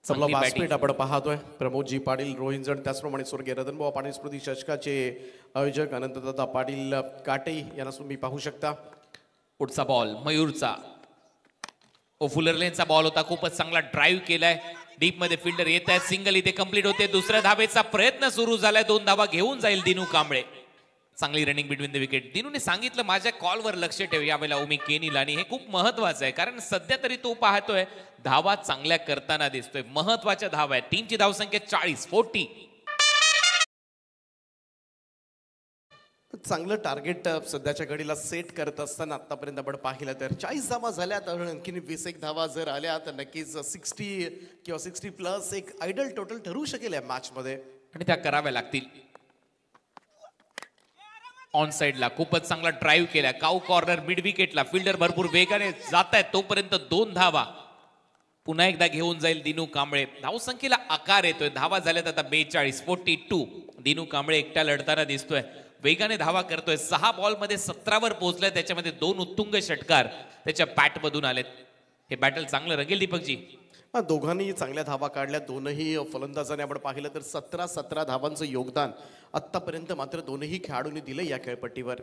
आपला व्यासपीठ आपण पाहतोय प्रमोदजी पाटील, रोहित जण, त्याचप्रमाणे स्वर्गीय रतनभाऊ पाटील स्मृती चषकाचे आयोजक अनंतदादा पाटील काटे यांना तुम्ही पाहू शकता. पुढचा बॉल मयूरचा, ओफुलरलेनचा बॉल होता, खूपच चांगला ड्राईव्ह केलाय. डीप मध्ये फिल्डर येत आहे, सिंगल इथे कंप्लीट होते. दुसऱ्या धावेचा प्रयत्न सुरू झालाय, 2 धावा घेऊन जाईल दिनू कांबळे. चांगली रनिंग बिटवीन द विकेट. दिनूने सांगितलं माझ्या कॉलवर लक्ष ठेव यावेळेला ओमी केनील, आणि हे खूप महत्वाचं आहे कारण सध्या तरी तो पाहतोय धावा चांगल्या करताना दिसतोय. महत्वाच्या धावा आहेत. टीमची धावसंख्या 40. चांगलं टार्गेट सध्याच्या घडीला सेट करत असताना आतापर्यंत आपण पाहिलं तर 40 धावा झाल्या, तर आणखीन 21 धावा जर आल्या तर नक्कीच 60 किंवा 60+ एक आयडल टोटल ठरू शकेल या मॅच मध्ये, आणि त्या कराव्या लागतील. ऑन साइडला खूपच चांगला ड्राईव्ह केला, काऊ कॉर्नर मिड विकेटला. फिल्डर भरपूर वेगाने जात आहेत, तोपर्यंत 2 धावा. पुन्हा एकदा घेऊन जाईल दिनू कांबळे. धावसंख्येला आकार येतोय. धावा झाल्यात आता 42. दिनू कांबळे एकटा लढताना दिसतोय, वेगाने धावा करतोय. 6 बॉलमध्ये 17 पोहोचलाय, त्याच्यामध्ये 2 उत्तुंग षटकार त्याच्या बॅट मधून आलेत. हे बॅटल चांगलं रंगेल दीपकजी. दोघांनी चांगल्या धावा काढल्या. दोनही फलंदाजांनी आपण पाहिलं तर 17 धावांचं योगदान आतापर्यंत मात्र दोनही खेळाडूंनी दिलं या खेळपट्टीवर.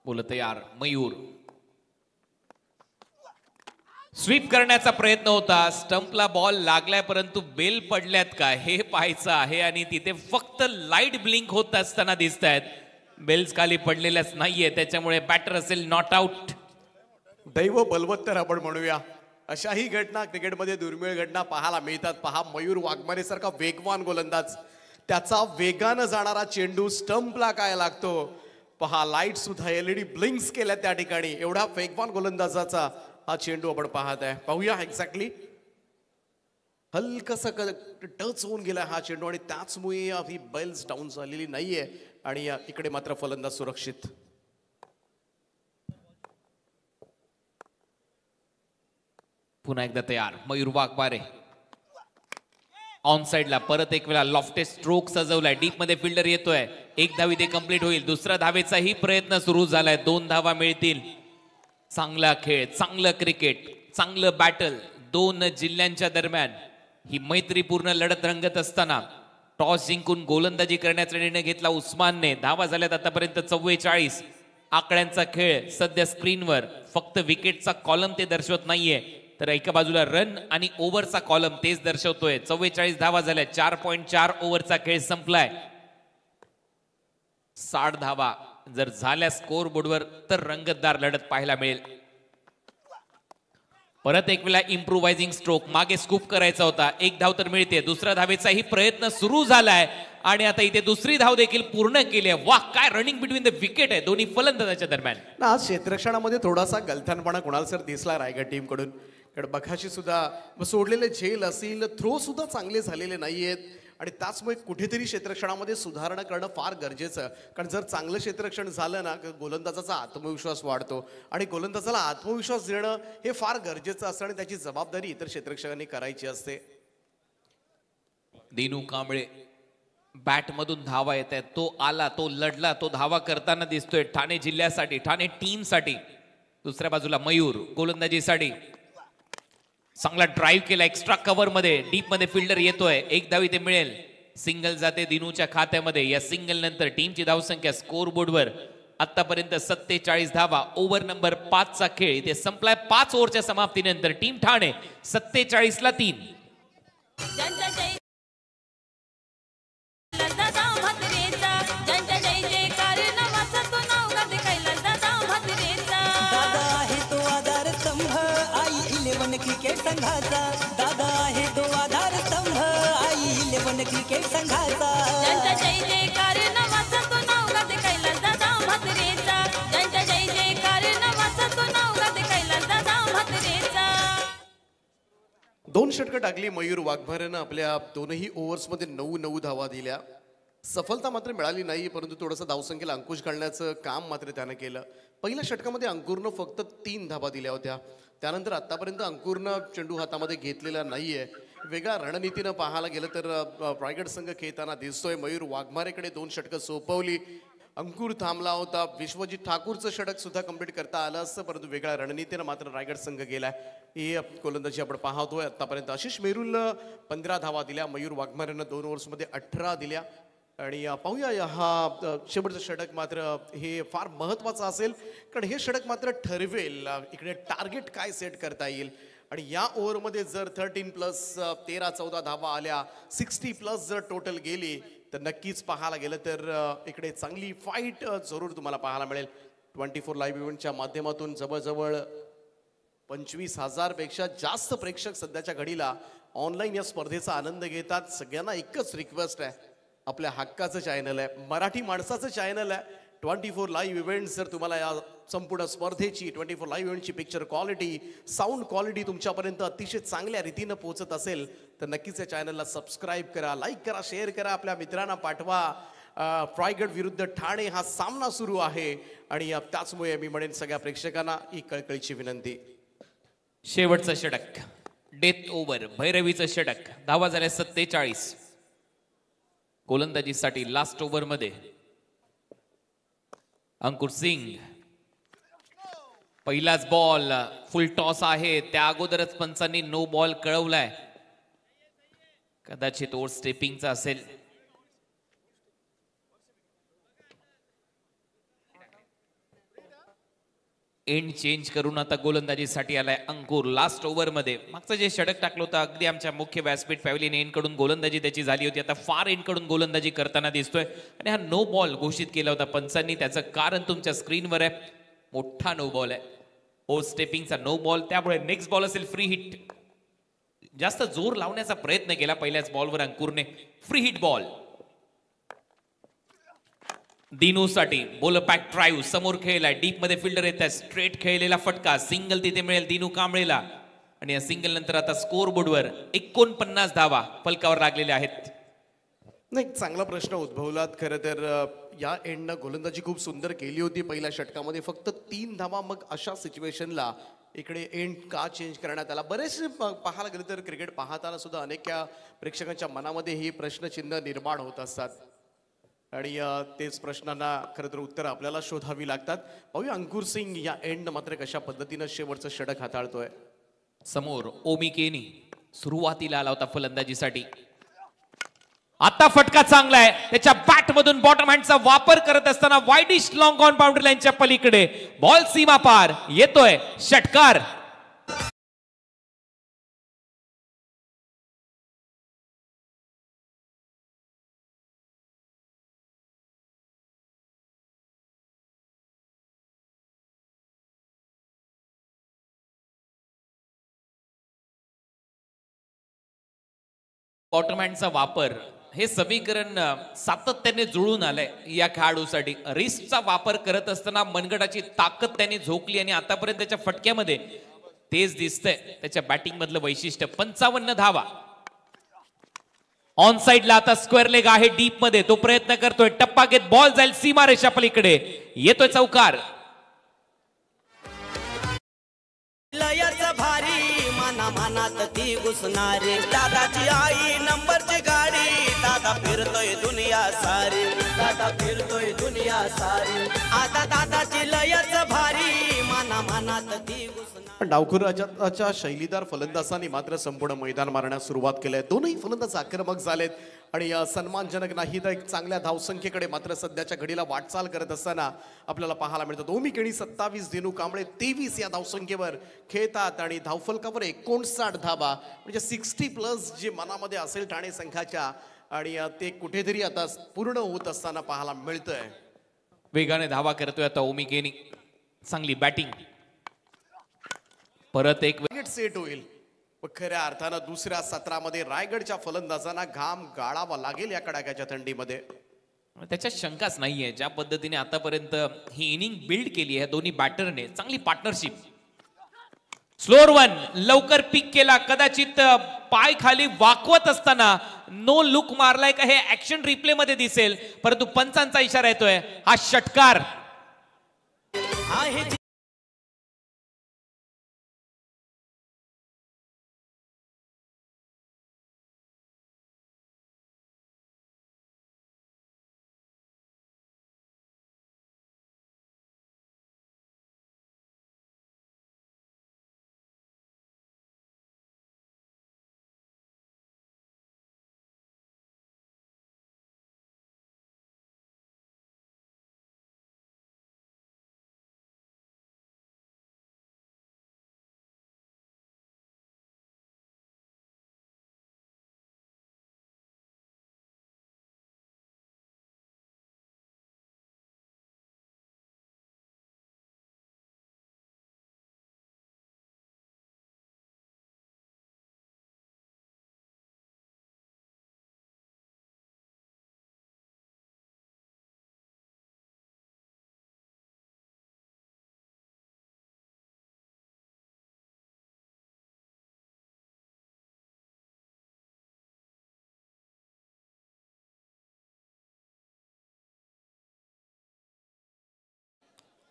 बोल तयार मयूर. स्वीप करण्याचा प्रयत्न होता, स्टंपला बॉल लागलाय, परंतु बेल पडल्यात का हे पाहायचं आहे. आणि तिथे फक्त लाईट ब्लिंक होत असताना दिसत आहेत, बेल्स खाली पडलेल्याच नाहीये, त्याच्यामुळे बॅटर असेल नॉट आउट. दैव बलवत्तर आपण म्हणूया. अशाही घटना क्रिकेटमध्ये दुर्मिळ घटना पाहायला मिळतात. पहा मयूर वाघमारे सारखा वेगवान गोलंदाज, त्याचा वेगानं जाणारा चेंडू स्टंपला काय लागतो. पहा लाईट सुद्धा LED ब्लिंक्स केल्या त्या ठिकाणी. एवढा वेगवान गोलंदाजाचा हा चेंडू आपण पाहत आहे. पाहूया एक्झॅक्टली. हलकसा टच होऊन गेला हा चेंडू आणि त्याचमुळे ही बेल्स डाऊन झालेली नाहीये. आणि इकडे मात्र फलंदाज सुरक्षित. पुन्हा एकदा तयार मयूर वाघमारे. ऑन साइडला परत एक वेळा लॉफ्टेड स्ट्रोक सजवलाय. डीप मध्ये फिल्डर येतोय, 1 धाव इथे कंप्लीट होईल. दुसऱ्या धावेचाही प्रयत्न सुरू झालाय, 2 धावा मिळतील. चांगला खेळ, चांगलं क्रिकेट, चांगलं बॅटल 2 जिल्ह्यांच्या दरम्यान. ही मैत्रीपूर्ण लढत रंगत असताना टॉस जिंकून गोलंदाजी करण्याचा निर्णय घेतला उस्मानने. धावा झाल्यात आतापर्यंत 44. आकड्यांचा खेळ सध्या स्क्रीनवर फक्त विकेटचा कॉलम ते दर्शवत नाहीये, तर एका बाजूला रन आणि ओव्हरचा कॉलम तेच दर्शवतोय. 44 धावा झाल्या. 4.4 ओव्हरचा खेळ संपलाय. 60 धावा जर झाल्या स्कोर बोर्डवर तर रंगतदार लढत पाहायला मिळेल. परत एक वेळा इम्प्रोव्हायझिंग स्ट्रोक, मागे स्कूप करायचा होता. एक धाव तर मिळते. दुसऱ्या धावेचाही प्रयत्न सुरू झालाय आणि आता इथे दुसरी धाव देखील पूर्ण केली आहे. वाह, काय रनिंग बिटवीन द विकेट आहे दोन्ही फलंदाजाच्या दरम्यान. ना आज क्षेत्ररक्षणामध्ये थोडासा गलथानपणा कुणाल सर दिसला रायगड टीमकडून. कारण बघाशी सुद्धा सोडलेले झेल असतील, थ्रो सुद्धा चांगले झालेले नाहीयेत आणि त्याचमुळे कुठेतरी क्षेत्ररक्षणामध्ये सुधारणा करणं फार गरजेचं. कारण जर चांगलं क्षेत्ररक्षण झालं ना, गोलंदाजाचा आत्मविश्वास वाढतो आणि गोलंदाजाला आत्मविश्वास देणं हे फार गरजेचं असतं आणि त्याची जबाबदारी इतर क्षेत्ररक्षकांनी करायची असते. दिनू कांबळे बॅट मधून धावा येत आहेत. तो आला, तो लढला, तो धावा करताना दिसतोय ठाणे जिल्ह्यासाठी, ठाणे टीम साठी. दुसऱ्या बाजूला मयूर गोलंदाजीसाठी चांगला ड्राईव्ह केला एक्स्ट्रा कव्हर मध्ये. डीप मध्ये फिल्डर येतोय. एक धाव इथे मिळेल. सिंगल जाते दिनूच्या खात्यामध्ये. या सिंगल नंतर टीमची धावसंख्या स्कोर बोर्डवर आतापर्यंत 47 धावा. ओव्हर नंबर 5 चा खेळ इथे संपलाय. 5 ओव्हरच्या समाप्तीनंतर टीम ठाणे 47 ला 3. क्रिकेट संघाचा दादा आहे तो आधार स्तंभ. आई 11 क्रिकेट संघाचा. ज्यांचा जय जयकार नावाचा तो नाव गाते कैलास दादा म्हात्रेचा. ज्यांचा जय जयकार नावाचा तो नाव गाते कैलास दादा म्हात्रेचा. 2 षटकं टाकली मयूर वाघमारेनं. आपल्या दोनही ओव्हर्समध्ये 9 धावा दिल्या. सफलता मात्र मिळाली नाही, परंतु थोडंसं धावसंख्येला अंकुश घालण्याचं काम मात्र त्यानं केलं. पहिल्या षटकामध्ये अंकुरनं फक्त 3 धावा दिल्या होत्या. त्यानंतर आतापर्यंत अंकुरनं चेंडू हातामध्ये घेतलेला नाहीये. वेगळ्या रणनीतीनं पाहायला गेलं तर रायगड संघ खेळताना दिसतोय. मयूर वाघमारेकडे 2 षटकं सोपवली. अंकुर थांबला होता. विश्वजित ठाकूरचं षटक सुद्धा कंप्लीट करता आलं असतं, परंतु वेगळ्या रणनीतीनं मात्र रायगड संघ गेलाय. ही गोलंदाजी आपण पाहतोय. आतापर्यंत आशिष मेहरुलनं 15 धावा दिल्या. मयूर वाघमारेनं 2 ओव्हर्समध्ये 18 दिल्या. आणि पाहूया हा शेवटचं षटक मात्र हे फार महत्त्वाचं असेल, कारण हे षटक मात्र ठरवेल इकडे टार्गेट काय सेट करता येईल. आणि या ओव्हरमध्ये जर 13+13-14 धावा आल्या, 60+ जर टोटल गेली तर नक्कीच पाहायला गेलं तर इकडे चांगली फाईट जरूर तुम्हाला पाहायला मिळेल. 24 लाईव्ह इव्हेंटच्या माध्यमातून जवळजवळ 25,000 पेक्षा जास्त प्रेक्षक सध्याच्या घडीला ऑनलाईन या स्पर्धेचा आनंद घेतात. सगळ्यांना एकच रिक्वेस्ट आहे, आपल्या हक्काचं चॅनल आहे, मराठी माणसाचं चॅनल आहे 24 लाईव्ह इव्हेंट्स. जर तुम्हाला या संपूर्ण स्पर्धेची 24 लाईव्ह इव्हेंटची पिक्चर क्वालिटी, साऊंड क्वालिटी तुमच्यापर्यंत अतिशय चांगल्या रीतीनं पोहोचत असेल तर नक्कीच या चॅनलला सबस्क्राईब करा, लाईक करा, शेअर करा, आपल्या मित्रांना पाठवा. रायगड विरुद्ध ठाणे हा सामना सुरू आहे आणि त्याचमुळे मी म्हणेन सगळ्या प्रेक्षकांना ही कळकळीची विनंती. शेवटचं षटक, डेथ ओव्हर, भैरवीचं षटक. धावा झाल्या 47. गोलंदाजीसाठी लास्ट ओव्हर मध्ये अंकुर सिंग. पहिलाच बॉल फुल टॉस आहे. त्या अगोदरच पंचांनी नो बॉल कळवलाय. कदाचित ओव्हर स्टेपिंगचा असेल. एंड चेंज करून आता गोलंदाजीसाठी आलाय अंकुर लास्ट ओव्हर मध्ये. मागचं जे षटक टाकलं होतं अगदी आमच्या मुख्य व्यासपीठ पॅव्हलियन एंड कडून गोलंदाजी त्याची झाली होती. आता फार एंड कडून गोलंदाजी करताना दिसतोय आणि हा नो बॉल घोषित केला होता पंचांनी. त्याचं कारण तुमच्या स्क्रीनवर आहे. मोठा नो बॉल आहे, ओ स्टेपिंगचा नो बॉल. त्यामुळे नेक्स्ट बॉल असेल फ्री हिट. जास्त जोर लावण्याचा प्रयत्न केला पहिल्याच बॉलवर अंकुरने. फ्री हिट बॉल दिनूसाठी. बोलर पॅक ड्राईव्ह समोर खेळलाय. डीप मध्ये फिल्डर येत आहे. स्ट्रेट खेळलेला फटका. सिंगल तिथे मिळेल दिनू कांबळेला. आणि या सिंगल नंतर आता स्कोर बोर्डवर 49 धावा फलकावर लागलेल्या आहेत. नाही, चांगला प्रश्न उद्भवलात. खरं तर या एंडनं गोलंदाजी खूप सुंदर केली होती पहिल्या षटकामध्ये. फक्त 3 धावा. मग अशा सिच्युएशनला इकडे एंड का चेंज करण्यात आला? बरेचसे पाहायला गेलं तर क्रिकेट पाहताना सुद्धा अनेक प्रेक्षकांच्या मनामध्ये ही प्रश्नचिन्ह निर्माण होत असतात आणि तेच प्रश्नांना खरं तर उत्तर आपल्याला शोधावी लागतात. पाहूया अंकुर सिंग या एंड मात्र कशा पद्धतीनं शेवटचं षटक हाताळतोय. समोर ओमी केनी. सुरुवातीला आला होता फलंदाजीसाठी. आता फटका चांगला आहे त्याच्या बॅट मधून बॉटम हँडचा वापर करत असताना वाईडिश लॉंग ऑन बाउंड्री लाईनच्या पलीकडे बॉल सीमा पार येतोय षटकार. बॉटम हँडचा वापर हे समीकरण सातत्याने जुळून आलंय या खेळाडूसाठी. रिस्कचा वापर करत असताना मनगटाची ताकद त्याने झोकली आणि आतापर्यंत त्याच्या फटक्यामध्ये तेज दिसतंय त्याच्या बॅटिंग मधलं वैशिष्ट्य. 55 धावा. ऑन साइडला आता स्क्वेअर लेग आहे डीप मध्ये, तो प्रयत्न करतोय टप्पा घेत बॉल जाईल सीमारेषा पलीकडे येतोय चौकार. लयच भारी मना मनात ती घुसणारी दादाची आई नंबरची गाडी दादा फिरतोय दुनिया सारी दादा फिरतोय दुनिया सारी आता दादाची लयच भारी मना मनात ती घुसणारी. पण डावखुर राजाच्या शैलीदार फलंदाजांनी मात्र संपूर्ण मैदान मारण्यास सुरुवात केली आहे. दोनही फलंदाज आक्रमक झालेत आणि सन्मानजनक नाही तर एक चांगल्या धावसंख्येकडे मात्र सध्याच्या घडीला वाटचाल करत असताना आपल्याला पाहायला मिळतात. ओमी केणी 27, दिनू कांबळे 23 या धावसंख्येवर खेळतात आणि धावफलकावर 59 धावा म्हणजे 60+ जे मनामध्ये असेल ठाणे संघाच्या आणि ते कुठेतरी आता पूर्ण होत असताना पाहायला मिळतंय. वेगाने धावा करतोय आता ओमी केणी. चांगली बॅटिंग. परत एक सेट होईल. खऱ्या अर्थानं दुसऱ्या सत्रामध्ये रायगडच्या फलंदाजांना घाम गाळावा लागेल या कडाक्याच्या थंडीमध्ये. त्याच्यात शंकाच नाहीये. ज्या पद्धतीने आतापर्यंत ही इनिंग बिल्ड केली आहे दोन्ही बॅटरने, चांगली पार्टनरशिप. स्लोअर वन लवकर पिक केला, कदाचित पाय खाली वाकवत असताना नो लुक मारलाय का हे ऍक्शन रिप्ले मध्ये दिसेल, परंतु पंचांचा इशारा येतोय हा षटकार.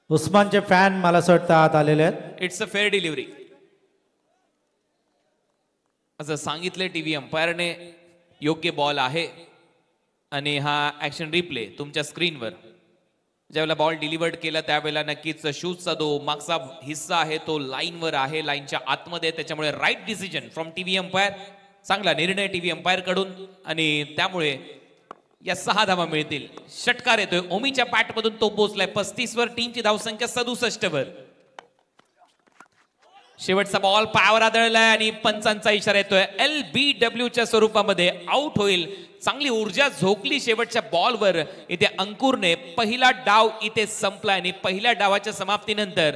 उस्मानचे फॅन मला असं वाटतं आत आलेले आहेत. इट्स अ फेअर डिलिव्हरी असं सांगितलंय टीव्ही अंपायरने. योग्य बॉल आहे आणि हा ऍक्शन रिप्ले तुमच्या स्क्रीनवर. ज्यावेळेला बॉल डिलिव्हर्ड केला त्यावेळेला नक्कीच शूजचा जो मागचा हिस्सा आहे तो लाईनवर आहे, लाईनच्या आतमध्ये, त्याच्यामुळे right decision from TV umpire. चांगला निर्णय टीव्ही अंपायर कडून आणि त्यामुळे या 6 धावा मिळतील. षटकार येतोय ओमीच्या बॅट मधून, तो पोहोचलाय 35 वर. टीमची धावसंख्या 67 वर. शेवटचा बॉल पायावर आदळलाय आणि पंचांचा इशारा येतोय LBW च्या स्वरूपामध्ये आउट होईल. चांगली ऊर्जा झोकली शेवटच्या बॉलवर इथे अंकुरने. पहिला डाव इथे संपला आणि पहिल्या डावाच्या समाप्तीनंतर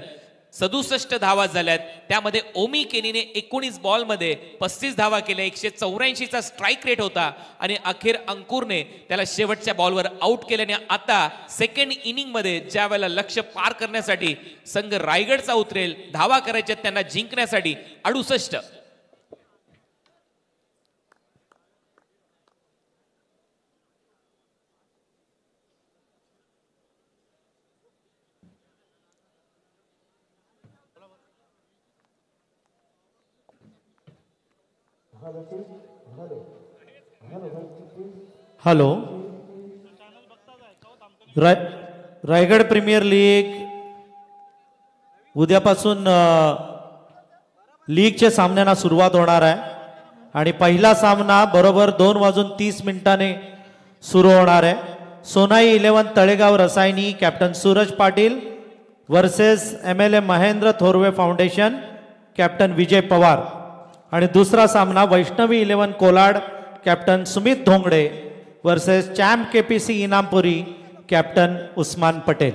67 धावा झाल्यात. त्यामध्ये ओमी केनीने 19 बॉलमध्ये 35 धावा केल्या. 184 चा स्ट्राईक रेट होता आणि अखेर अंकुरने त्याला शेवटच्या बॉलवर आउट केल्याने आता सेकंड इनिंग मध्ये ज्या वेळेला लक्ष्य पार करण्यासाठी संघ रायगडचा उतरेल, धावा करायच्या त्यांना जिंकण्यासाठी 68. हॅलो, रायगड प्रीमियर लीग उद्यापासून लीगच्या सामन्यांना सुरुवात होणार आहे. आणि पहिला सामना बरोबर 2:30 सुरू होणार आहे. Sonai 11 Talegaon Rasayani captain Suraj Patil versus MLA Mahendra Thorve foundation captain Vijay Pawar. आणि दुसरा सामना Vaishnavi 11 Kolad captain Sumit Dhongade versus champ KPC Inampuri captain Usman Patel.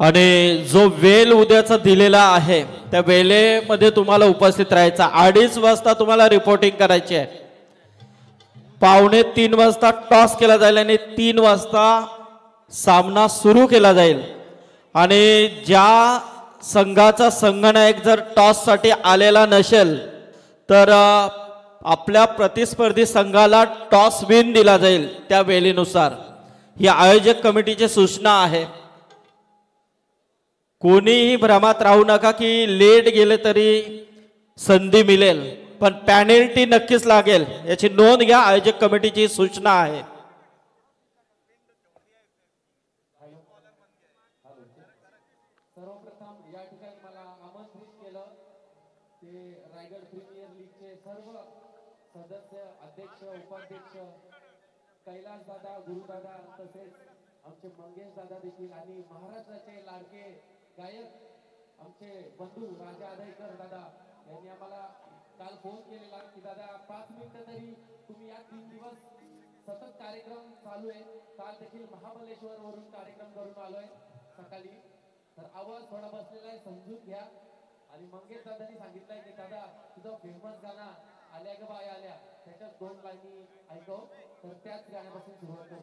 आणि जो वेळ उद्याचा दिलेला आहे त्या वेळेमध्ये तुम्हाला उपस्थित राहायचा. 2:30 वाजता तुम्हाला रिपोर्टिंग करायची आहे. 2:45 वाजता टॉस केला जाईल आणि 3 वाजता सामना सुरू केला जाईल. आणि ज्या संघाचा संघनायक जर टॉससाठी आलेला नसेल तर आपल्या प्रतिस्पर्धी संघाला टॉस विन दिला जाईल त्या वेळेनुसार. ही आयोजक कमिटीची सूचना आहे. कोणीही भ्रमात राहू नका की लेट गेले तरी संधी मिळेल, पण पॅनल्टी नक्कीच लागेल याची नोंद घ्या. आयोजक कमिटीची सूचना आहे. सर्वप्रथम या ठिकाणी मला आमंत्रित केलं ते रायगड प्रीमियर लीगचे सर्व सदस्य, अध्यक्ष, उपाध्यक्ष, कैलास दादा, गुरुदादा, तसेच आमचे मंगेश दादा देखील आणि महाराष्ट्राचे लाडके गायक आमचे बंधू राजा आदयकर दादा यांनी आम्हाला काल फोन केलेला की दादा 5 मिनिटं तरी तुम्ही या 3 दिवस सतत कार्यक्रम चालू आहे. काल देखील महाबलेश्वर वरून कार्यक्रम करून आलोय सकाळी, तर आवाज थोडा बसलेला आहे, समजून घ्या. आणि मंगेश दादांनी सांगितलंय की दादा तुझं फेमस गाणं आल्या ग बाय आल्या त्याच्यात 2 लाईनी ऐकव, तर त्याच गाण्यापासून सुरुवात करू.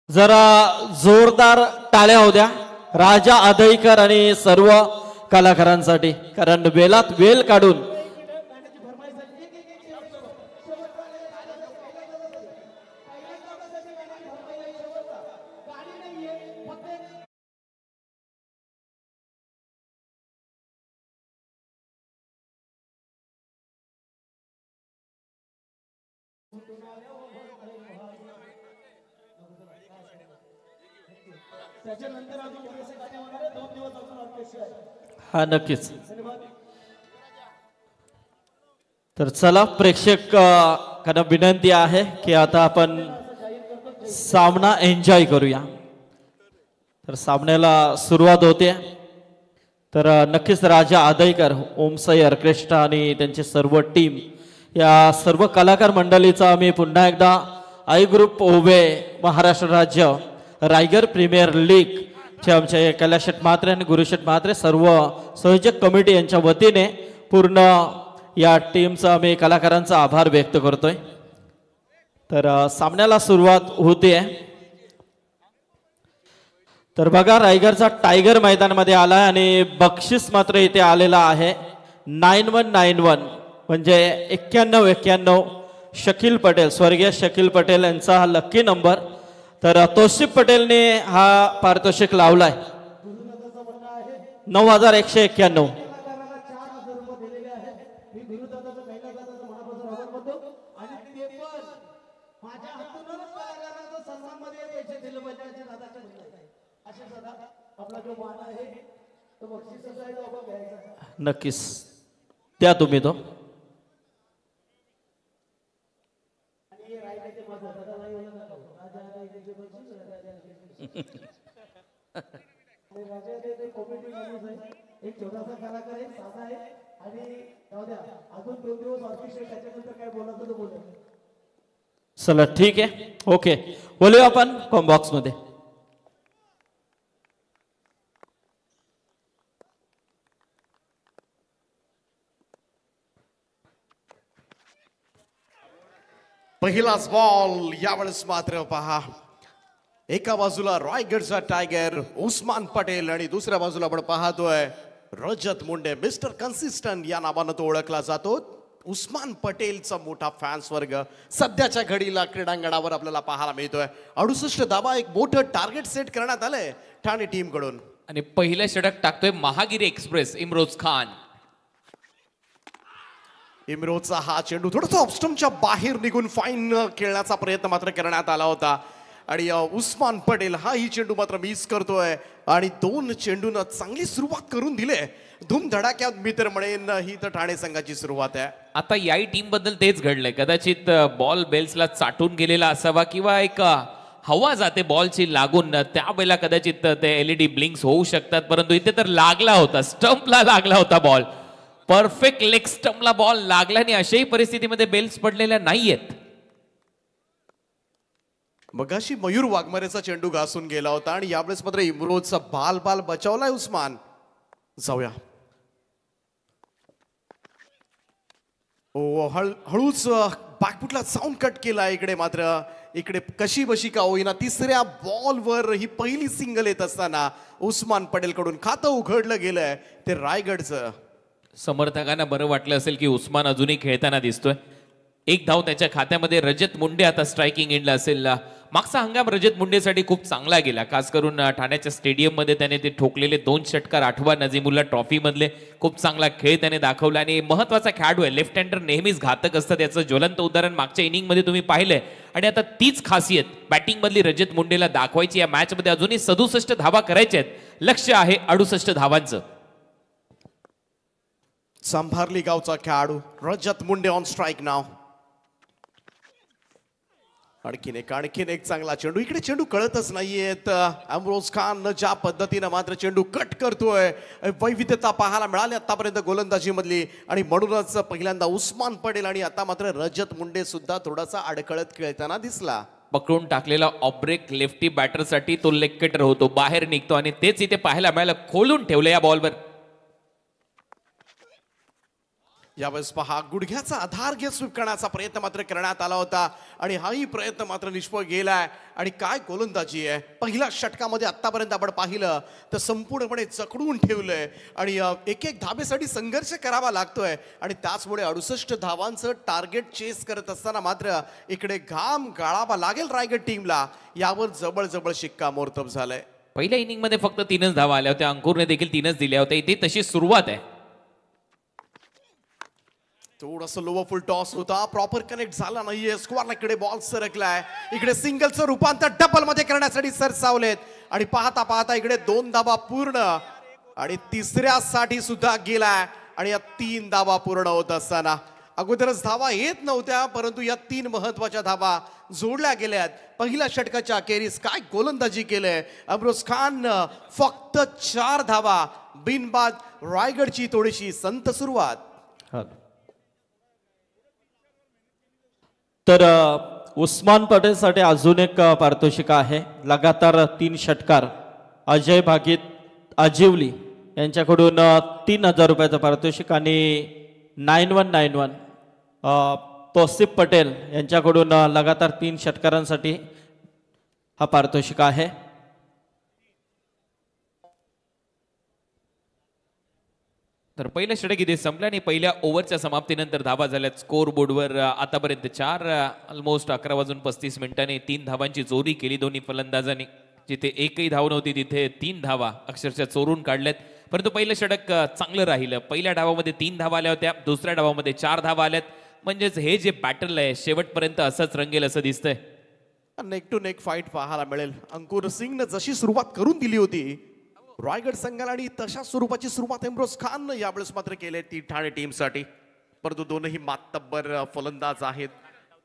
जरा जोरदार टाळ्या होत्या राजा आदईकर आणि सर्व कलाकारांसाठी, कारण वेलात वेल काढून हा नक्कीच. तर चला प्रेक्षकांना विनंती आहे की आता आपण सामना एन्जॉय करूया. तर सामन्याला सुरुवात होते. तर नक्कीच राजा आदईकर, ओमसाई ऑर्केस्ट्रा आणि त्यांची सर्व टीम, या सर्व कलाकार मंडळीचा मी पुन्हा एकदा आई ग्रुप ओवे, महाराष्ट्र राज्य रायगड प्रीमियर लीग चे आमचे कैलास शेठ म्हात्रे आणि गुरुशेठ म्हात्रे सर्व संयोजक कमिटी यांच्या वतीने पूर्ण या टीमचा आम्ही कलाकारांचा आभार व्यक्त करतोय. तर सामन्याला सुरुवात होते. तर बघा रायगडचा टायगर मैदानामध्ये आलाय आणि बक्षीस मात्र इथे आलेला आहे 9191 म्हणजे 9191. शकील पटेल, स्वर्गीय शकील पटेल यांचा हा लकी नंबर. तर तौसिफ पटेलने हा पारितोषिक लावलाय 9191. नक्कीच द्या तुम्ही तो. चला ठीक आहे, ओके, बोलूया आपण कॉम्बॉक्स मध्ये. पहिलाच बॉल यावेळेस मात्र पहा, एका बाजूला रायगडचा टायगर उस्मान पटेल आणि दुसऱ्या बाजूला आपण पाहतोय रजत मुंडे, मिस्टर कन्सिस्टंट या नावानं तो ओळखला जातो. उस्मान पटेलचा मोठा फॅन्स वर्ग सध्याच्या घडीला क्रीडांगणावर आपल्याला पाहायला मिळतोय. 68 धावा एक मोठं टार्गेट सेट करण्यात आलंय ठाणे टीम कडून. आणि पहिलं षटक टाकतोय महागिरी एक्सप्रेस इम्रोज खान. इम्रोजचा हा चेंडू थोडासा ऑफस्टमच्या बाहेर निघून फाईन खेळण्याचा प्रयत्न मात्र करण्यात आला होता आणि उस्मान पटेल हा ही चेंडू मात्र मिस करतोय आणि 2 चेंडून चांगली सुरुवात करून दिले. धूमधडाक्यात मी तर म्हणेन ही तर ठाणे संघाची सुरुवात आहे. आता याही टीम बद्दल तेच घडलंय. कदाचित बॉल बेल्सला चाटून गेलेला असावा किंवा एक हवा जाते बॉलची लागून, त्यावेळेला कदाचित ते LED ब्लिंक्स होऊ शकतात. परंतु इथे तर लागला होता, स्टंपला लागला होता बॉल. परफेक्ट लेग स्टंपला बॉल लागला आणि अशाही परिस्थितीमध्ये बेल्स पडलेल्या नाहीयेत. मगाशी मयूर वाघमारेचा चेंडू घासून गेला होता आणि यावेळेस मात्र इम्रोजचा बाल बचावलाय उस्मान. जाऊया हळूच बॅकफुटला साऊंड कट केला. इकडे कशी बशी का होईना तिसऱ्या बॉलवर ही पहिली सिंगल येत असताना उस्मान पटेल कडून खातं उघडलं गेलंय ते रायगडचं. समर्थकांना बरं वाटलं असेल की उस्मान अजूनही खेळताना दिसतोय. 1 धाव त्याच्या खात्यामध्ये. रजत मुंडे आता स्ट्रायकिंग एंडला असेल. मागचा हंगाम रजत मुंडेसाठी खूप चांगला गेला, खास करून ठाण्याच्या स्टेडियम मध्ये त्याने ते ठोकलेले 2 षटकार आठवा नजीमुल्ला ट्रॉफी मधले खूप चांगला खेळ त्याने दाखवला आणि महत्वाचा खेळाडू आहे. लेफ्ट हँडर नेहमीच घातक असतं, त्याचं ज्वलंत उदाहरण मागच्या इनिंग मध्ये तुम्ही पाहिलंय आणि आता तीच खासियत बॅटिंग मधली रजत मुंडेला दाखवायची. या मॅच मध्ये अजूनही 67 धावा करायच्या आहेत. लक्ष्य आहे 68 धावांचं. संभारली गावचा खेळाडू रजत मुंडे ऑन स्ट्राईक नाव. आणखीन एक चांगला चेंडू. इकडे चेंडू कळतच नाहीयेत. इम्रोज खान ज्या पद्धतीनं मात्र चेंडू कट करतोय, वैविध्यता पाहायला मिळाली आतापर्यंत गोलंदाजी मधली आणि म्हणूनच पहिल्यांदा उस्मान पटेल आणि आता मात्र रजत मुंडे सुद्धा थोडासा अडकळत खेळताना दिसला. पकडून टाकलेला ऑब्रेक लेफ्टी बॅटरसाठी तो लेग कटर होतो, बाहेर निघतो आणि तेच इथे पाहायला मिळालं. खोलून ठेवलं या बॉलवर. यावेळेस पहा गुडघ्याचा आधार घेत स्वीप करण्याचा प्रयत्न मात्र करण्यात आला होता आणि हाही प्रयत्न मात्र निष्फळ गेलाय. आणि काय गोलंदाजी आहे. पहिल्या षटकामध्ये आतापर्यंत आपण पाहिलं तर संपूर्णपणे जखडून ठेवलंय आणि एक एक धाबेसाठी संघर्ष करावा लागतोय आणि त्याचमुळे 68 धावांचं टार्गेट चेस करत असताना मात्र इकडे घाम गाळावा लागेल रायगड टीमला. यावर जबळ शिक्कामोर्तब झालंय. पहिल्या इनिंग मध्ये फक्त 3च धावा आल्या होत्या. अंकुरने देखील 3च दिल्या होत्या. इथे तशी सुरुवात आहे. थोडंसं लोवर फुल टॉस होता. प्रॉपर कनेक्ट झाला नाहीये. स्क्वेअरला इकडे बॉल सरकलाय. इकडे सिंगलचं रूपांतर डबल मध्ये करण्यासाठी सरसावलेत आणि पाहता पाहता इकडे 2 धावा पूर्ण आणि तिसऱ्यासाठी सुद्धा गेलाय. आणि या 3 धावा पूर्ण होत असताना अगोदरच धावा येत नव्हत्या परंतु या 3 महत्वाच्या धावा जोडल्या गेल्यात. पहिल्या षटकाच्या अखेरीस काय गोलंदाजी केलंय अफरोज खान. फक्त 4 धावा बिनबाद. रायगडची थोडीशी संत सुरुवात. तर उस्मान पटेलसाठी अजून एक पारितोषिक आहे. लगातार 3 षटकार अजय भागीत आजिवली यांच्याकडून 3000 रुपयाचं पारितोषिक आणि 9191 तौसिफ पटेल यांच्याकडून लगातार 3 षटकारांसाठी हा पारितोषिक आहे. तर पहिलं षटक इथे संपलं आणि पहिल्या ओव्हरच्या समाप्तीनंतर धावा झाल्यात. स्कोर बोर्डवर आतापर्यंत 4 ऑलमोस्ट 11:35 3 धावांची चोरी केली दोन्ही फलंदाजांनी. जिथे एकही धाव नव्हती तिथे 3 धावा अक्षरशः चोरून काढल्यात. परंतु पहिलं षटक चांगलं राहिलं. पहिल्या डावामध्ये 3 धावा आल्या होत्या. दुसऱ्या डावामध्ये 4 धावा आल्यात. म्हणजेच हे जे बॅटल आहे शेवटपर्यंत असंच रंगेल असं दिसतंय. नेक टू नेक फाईट पाहायला मिळेल. अंकुर सिंगनं जशी सुरुवात करून दिली होती रायगड संघाला आणि तशा स्वरूपाची सुरुवात इम्रोज खान यावेळेस मात्र केली ती ठाणे टीमसाठी. परंतु दोनही मातब्बर फलंदाज आहेत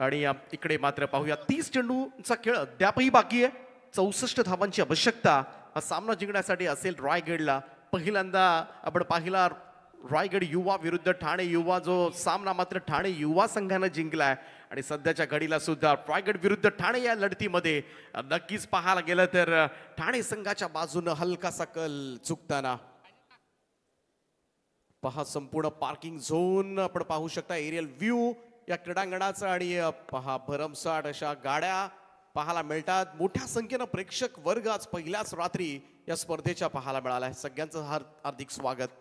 आणि इकडे मात्र पाहूया 30 चेंडूचा खेळ अद्यापही बाकी आहे. 64 धावांची आवश्यकता हा सामना जिंकण्यासाठी असेल रायगडला. पहिल्यांदा आपण पाहिला रायगड युवा विरुद्ध ठाणे युवा जो सामना मात्र ठाणे युवा संघानं जिंकलाय आणि सध्याच्या घडीला सुद्धा रायगड विरुद्ध ठाणे या लढतीमध्ये नक्कीच पाहायला गेलं तर ठाणे संघाच्या बाजूनं हलकासा कल चुकताना. पहा संपूर्ण पार्किंग झोन आपण पाहू शकता. एरियल व्ह्यू या क्रीडांगणाचा आणि पहा भरमसाठ अशा गाड्या पाहायला मिळतात. मोठ्या संख्येनं प्रेक्षक वर्ग आज पहिल्याच रात्री या स्पर्धेच्या पाहायला मिळालाय. सगळ्यांचं हार्दिक स्वागत.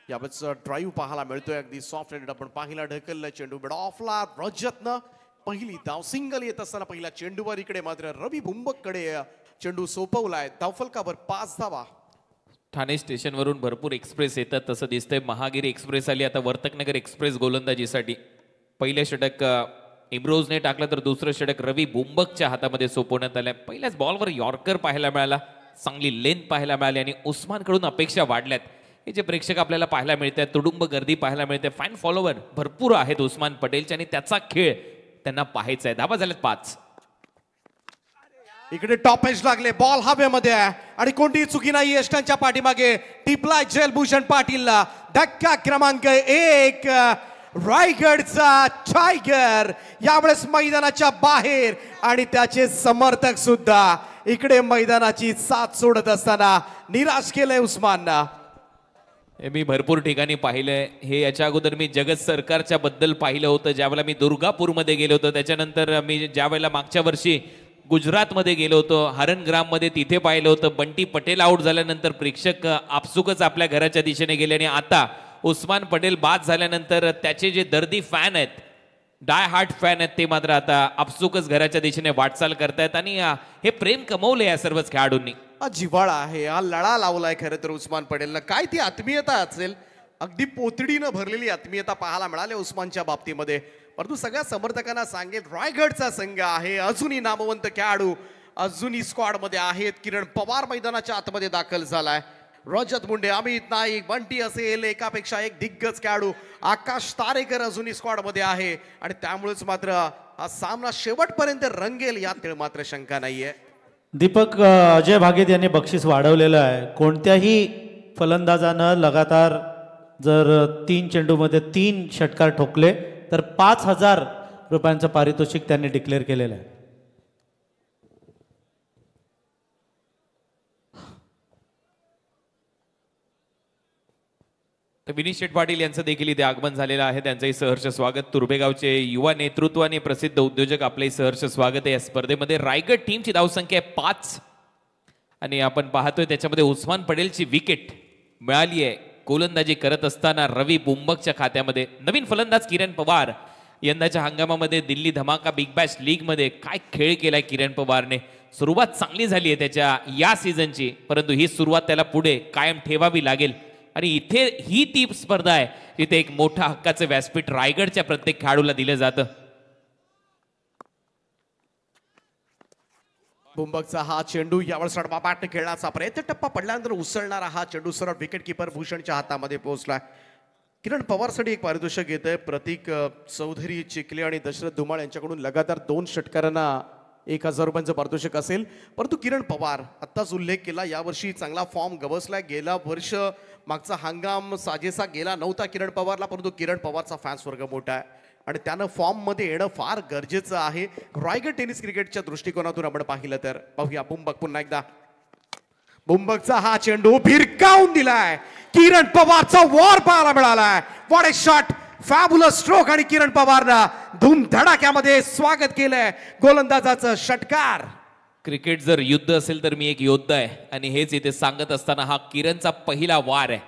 यावेळेस ड्राईव्ह पाहायला मिळतोय. अगदी सॉफ्ट हँडेड आपण पाहिला ढकलला चेंडू मिड ऑफला. रजतनं पहिली धाव सिंगल येत असताना पहिल्या चेंडूवर इकडे मात्र रवी भुंबककडे चेंडू सोपवलाय. धावफलकावर 5 धावा. ठाणे स्टेशनवरून भरपूर एक्सप्रेस येतात तसं दिसतंय. महागिरी एक्सप्रेस आली आता. वर्तकनगर एक्सप्रेस गोलंदाजीसाठी. पहिलं षटक इम्रोजने टाकलं तर दुसरं षटक रवी बुंबकच्या हातामध्ये सोपवण्यात आलंय. पहिल्याच बॉलवर यॉर्कर पाहायला मिळाला. चांगली लेंथ पाहायला मिळाली आणि उस्मानकडून अपेक्षा वाढल्यात. हे जे प्रेक्षक आपल्याला पाहायला मिळतात तुडुंब गर्दी पाहायला मिळते. फॅन फॉलोवर भरपूर आहेत उस्मान पटेलचे आणि त्याचा खेळ त्यांना पाहायचा आहे. धावा झाल्यात 5. इकडे टॉप एज लागले. बॉल हवेमध्ये आहे आणि कोणतीही चुकी नाही यष्टांच्या पाठीमागे. टिपलाय जयभूषण पाटीलला. धक्का क्रमांक 1. रायगडचा टायगर यावेळेस मैदानाच्या बाहेर आणि त्याचे समर्थक सुद्धा इकडे मैदानाची साथ सोडत असताना निराश केलंय उस्मानना. हे मी भरपूर ठिकाणी पाहिलंय. हे याच्या अगोदर मी जगत सरकारच्या बद्दल पाहिलं होतं ज्यावेळेला मी दुर्गापूरमध्ये गेलो होतो. त्याच्यानंतर मी ज्यावेळेला मागच्या वर्षी गुजरातमध्ये गेलो होतो हरणग्राममध्ये तिथे पाहिलं होतं. बंटी पटेल आउट झाल्यानंतर प्रेक्षक आपसुकच आपल्या घराच्या दिशेने गेले आणि आता उस्मान पटेल बाद झाल्यानंतर त्याचे जे दर्दी फॅन आहेत डाय हार्ट फॅन आहेत ते मात्र आता आपसुकच घराच्या दिशेने वाटचाल करतायत आणि हे प्रेम कमवले या सर्वच खेळाडूंनी. हा जिव्हाळा आहे. हा लढा लावलाय खरं तर उस्मान पटेलनं. काय ती आत्मीयता असेल. अगदी पोतडीनं भरलेली आत्मीयता पाहायला मिळाली उस्मानच्या बाबतीमध्ये. परंतु सगळ्या समर्थकांना सांगेल रायगडचा संघ आहे. अजूनही नामवंत खेळाडू अजूनही स्क्वॉड मध्ये आहेत. किरण पवार मैदानाच्या आतमध्ये दाखल झालाय. रजत मुंडे, अमित नाईक, बंटी असेल एकापेक्षा एक दिग्गज खेळाडू. आकाश तारेकर अजूनही स्क्वॉड मध्ये आहे आणि त्यामुळेच मात्र हा सामना शेवटपर्यंत रंगेल यात मात्र शंका नाहीये. दीपक अजय भागीत यांनी बक्षीस वाढवलेलं आहे. कोणत्याही फलंदाजानं लगातार जर 3 चेंडूमध्ये 3 षटकार ठोकले तर 5000 रुपयांचं पारितोषिक त्यांनी डिक्लेअर केलेलं आहे. तर विनीश शेठ पाटील यांचं देखील इथे आगमन झालेलं आहे. त्यांचंही सहर्ष स्वागत. तुर्भेगावचे युवा नेतृत्व आणि प्रसिद्ध उद्योजक आपले सहर्ष स्वागत आहे. या स्पर्धेमध्ये रायगड टीमची धावसंख्या आहे 5 आणि आपण पाहतोय त्याच्यामध्ये उस्मान पटेलची विकेट मिळाली आहे. गोलंदाजी करत असताना रवी बुंबकच्या खात्यामध्ये. नवीन फलंदाज किरण पवार. यंदाच्या हंगामामध्ये दिल्ली धमाका बिग बॅश लीग मध्ये काय खेळ केलाय किरण पवारने. सुरुवात चांगली झाली आहे त्याच्या या सीझनची, परंतु ही सुरुवात त्याला पुढे कायम ठेवावी लागेल. आणि इथे ही ती स्पर्धा आहे जिथे एक मोठा हक्काचं व्यासपीठ रायगडच्या प्रत्येक खेळाडूला दिलं जातं. बुंबकचा हा चेंडू यावेळेस बाट खेळण्याचा प्रयत्न. टप्पा पडल्यानंतर उसळणारा हा चेंडू सरळ विकेट किपर भूषणच्या हातामध्ये पोहोचला. किरण पवारसाठी एक पारितोषिक येत आहे. प्रतीक चौधरी चिखले आणि दशरथ धुमाळ यांच्याकडून लगातार 2 षटकारांना 1000 रुपयांचं पारितोषिक असेल. परंतु किरण पवार आत्ताच उल्लेख केला, यावर्षी चांगला फॉर्म गवसलाय. गेला वर्ष मागचा हंगाम साजेसा गेला नव्हता किरण पवारला, परंतु किरण पवारचा फॅन्स वर्ग मोठा आहे आणि त्यानं फॉर्ममध्ये येणं फार गरजेचं आहे रायगड टेनिस क्रिकेटच्या दृष्टिकोनातून आपण पाहिलं तर. पाहूया बुंबक पुन्हा एकदा. बुंबकचा हा चेंडू भिरकावून दिलाय. किरण पवारचा वॉर पाहायला मिळालाय. What a shot, fabulous stroke आणि किरण पवारनं धूमधडाक्यामध्ये स्वागत केलंय गोलंदाजाचं षटकार. क्रिकेट जर युद्ध असेल तर मी एक योद्धा आहे आणि हेच इथे सांगत असताना हा किरणचा पहिला वार आहे.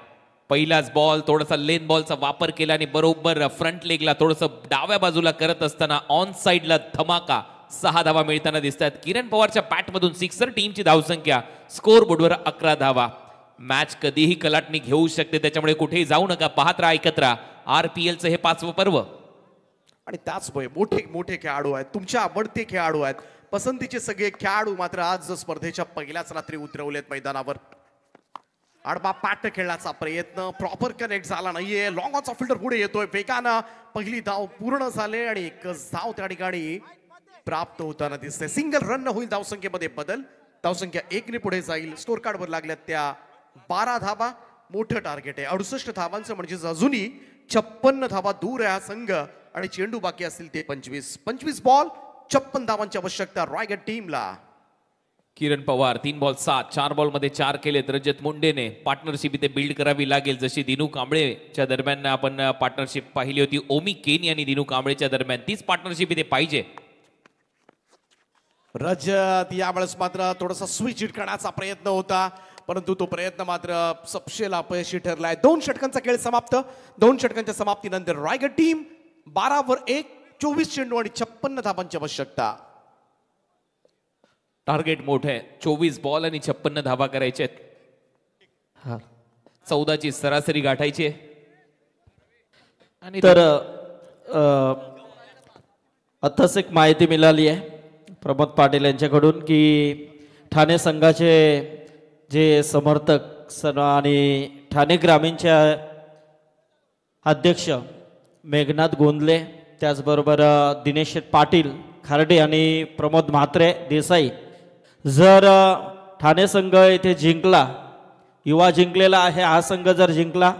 पहिलाच बॉल थोडासा लेन बॉलचा वापर केला आणि बरोबर फ्रंट लेगला थोडंसं डाव्या बाजूला करत असताना ऑन साइडला धमाका. 6 धावा मिळताना दिसतात. किरण पवारच्या बॅटमधून सिक्सर. टीमची धावसंख्या स्कोर बोर्डवर 11 धावा. मॅच कधीही कलाटणी घेऊ शकते, त्याच्यामुळे कुठेही जाऊ नका. पाहत राहा, ऐकत राहा. RPLचं हे 5वं पर्व आणि त्याच मोठे मोठे खेळाडू आहेत, तुमच्या आवडते खेळाडू आहेत, पसंतीचे सगळे खेळाडू मात्र आज स्पर्धेच्या पहिल्याच रात्री उतरवलेत मैदानावर. आडबा पॅट खेळण्याचा प्रयत्न प्रॉपर कनेक्ट झाला नाहीये. लॉंग ऑनचा फिल्डर पुढे येतोय वेगानं. पहिली धाव पूर्ण झाले आणि एकच धाव त्या ठिकाणी प्राप्त होताना दिसते. सिंगल रन होईल. धावसंख्येमध्ये बदल. धावसंख्या 1 ने पुढे जाईल. स्कोर कार्डवर लागल्यात त्या 12 धावा. मोठं टार्गेट आहे 68 धावांचं, म्हणजेच अजूनही 56 धावा दूर आहे हा संघ आणि चेंडू बाकी असतील ते 25 बॉल 56 धावांची आवश्यकता रायगड टीमला. किरण पवार 3 बॉल 7, 4 बॉल मध्ये 4 केलेत. रजत मुंडेने पार्टनरशिप इथे बिल्ड करावी लागेल. जशी दिनू कांबळेच्या दरम्यान आपण पार्टनरशिप पाहिली होती ओमी केनी आणि दिनू कांबळेच्या दरम्यान, तीच पार्टनरशिप इथे पाहिजे. रजत यावेळेस मात्र थोडासा स्विच हिट करण्याचा प्रयत्न होता, परंतु तो प्रयत्न मात्र सपशेल अपयशी ठरलाय. 2 षटकांचा खेळ समाप्त. 2 षटकांच्या समाप्तीनंतर रायगड टीम 12 वर 1, 24 चेंडू आणि 56 धावांची आवश्यकता. टार्गेट मोठं आहे. 24 बॉल आणि 56 धावा करायचे आहेत. 14ची सरासरी गाठायची आहे. आणि तर आताच एक माहिती मिळाली आहे प्रमोद पाटील यांच्याकडून की ठाणे संघाचे जे समर्थक आणि ठाणे ग्रामीणच्या अध्यक्ष मेघनाथ गोंदले, त्याचबरोबर दिनेश पाटील खार्डे आणि प्रमोद म्हात्रे देसाई, जर ठाणे संघ इथे जिंकला, युवा जिंकलेला आहे, हा संघ जर जिंकला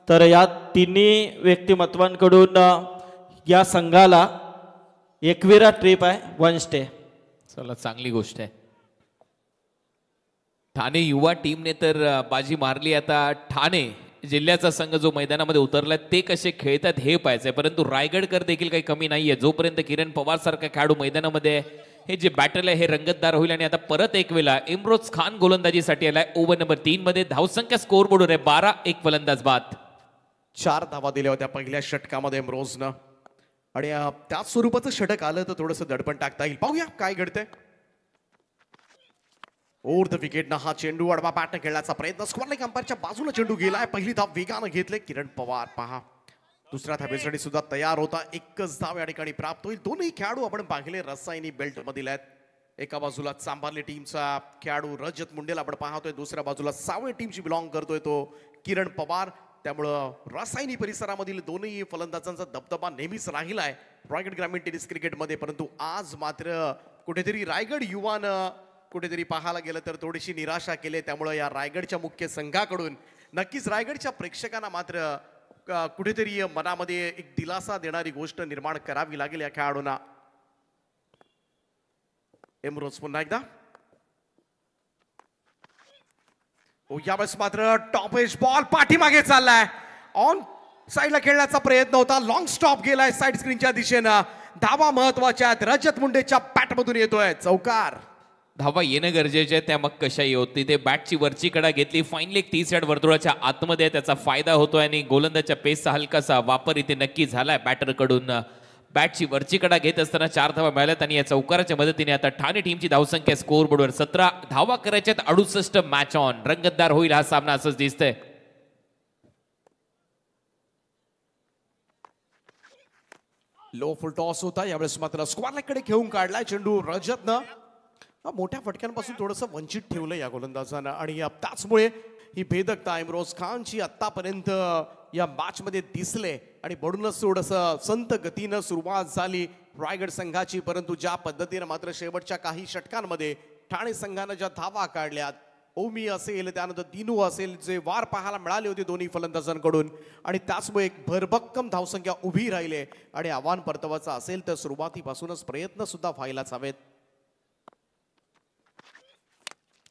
तर या तिन्ही व्यक्तिमत्वांकडून या संघाला एकविरा ट्रिप आहे, 1 स्टे. चला, चांगली गोष्ट आहे. ठाणे युवा टीमने तर बाजी मारली. आता ठाणे जिल्ह्याचा संघ जो मैदानामध्ये उतरलाय ते कसे खेळतात हे पाहायचंय. परंतु रायगडकर देखील काही कमी नाहीये. जोपर्यंत किरण पवार सारखा खेळाडू मैदानामध्ये हे जे बॅटल आहे हे रंगतदार होईल. आणि आता परत एक वेळा इम्रोज खान गोलंदाजीसाठी आलाय. ओव्हर नंबर 3 मध्ये धावसंख्या स्कोर बोर्डवर आहे 12, 1 फलंदाज बाद. 4 धावा दिल्या होत्या पहिल्या षटकामध्ये इम्रोजनं आणि त्याच स्वरूपाचं षटक आलं तर थोडंसं दडपण टाकता येईल. पाहूया काय घडतंय. ओव्हर द विकेटनं हा चेंडू आडवा बॅटने खेळण्याचा प्रयत्न. स्क्वेअर अंपायरच्या बाजूला चेंडू गेलाय. पहिली धाव वेगानं घेतले किरण पवार. पहा, दुसऱ्या धावेसाठी सुद्धा तयार होता. एकच धाव या ठिकाणी प्राप्त होईल. दोन्ही खेळाडू आपण पाहिले रसायनी बेल्ट मधील आहेत. एका बाजूला चांभारली टीमचा खेळाडू रजत मुंडेला आपण पाहतोय, दुसऱ्या बाजूला सावळे टीमची बिलॉंग करतोय तो किरण पवार. त्यामुळं रासायनी परिसरामधील दोन्ही फलंदाजांचा दबदबा नेहमीच राहिलाय रायगड ग्रामीण टेनिस क्रिकेटमध्ये. परंतु आज मात्र कुठेतरी रायगड युवानं कुठेतरी पाहायला गेलं तर थोडीशी निराशा केली. त्यामुळे या रायगडच्या मुख्य संघाकडून नक्कीच रायगडच्या प्रेक्षकांना मात्र कुठेतरी मनामध्ये एक दिलासा देणारी गोष्ट निर्माण करावी लागेल या खेळाडूंना. इम्रोज पुन्हा एकदा. यावेळेस मात्र टॉप एज बॉल पाठीमागे चाललाय ऑन साईडला खेळण्याचा प्रयत्न होता. लॉंग स्टॉप गेलाय साईड स्क्रीनच्या दिशेनं. धावा महत्वाच्या आहेत. रजत मुंडेच्या बॅटमधून येतोय चौकार. धावा येणं गरजेचे आहे, त्या मग कशाही होत. तिथे बॅटची वरची कडा घेतली. फाईनली एक 30 यार्ड वर्तुळाच्या आतमध्ये त्याचा फायदा होतोय आणि गोलंदाजच्या पेसचा हलकासा वापर इथे नक्की झालाय बॅटर कडून. बॅटची वरची कडा घेत असताना 4 धावा मिळाल्यात आणि या चौकाराच्या मदतीने आता ठाणे टीमची धावसंख्या स्कोअर बोर्डवर 17 धावा करायच्यात. 68 मॅच ऑन. रंगतदार होईल हा सामना असंच दिसतंय. लो फुल टॉस होता यावेळेस मात्र स्क्वारकडे घेऊन काढलाय चेंडू रजतनं. मोठ्या फटक्यांपासून थोडंसं वंचित ठेवलं या गोलंदाजानं आणि त्याचमुळे ही भेदकता इम्रोज खानची आतापर्यंत या मॅच मध्ये दिसले आणि बडूनच थोडंसं संत गतीनं सुरुवात झाली रायगड संघाची. परंतु ज्या पद्धतीनं मात्र शेवटच्या काही षटकांमध्ये ठाणे संघानं ज्या धावा काढल्यात, ओमी असेल त्यानंतर दिनू असेल, जे वार पाहायला मिळाले होते दोन्ही फलंदाजांकडून आणि त्याचमुळे एक भरभक्कम धावसंख्या उभी राहिले आणि आव्हान परतवायचं असेल तर सुरुवातीपासूनच प्रयत्न सुद्धा व्हायलाच हवेत.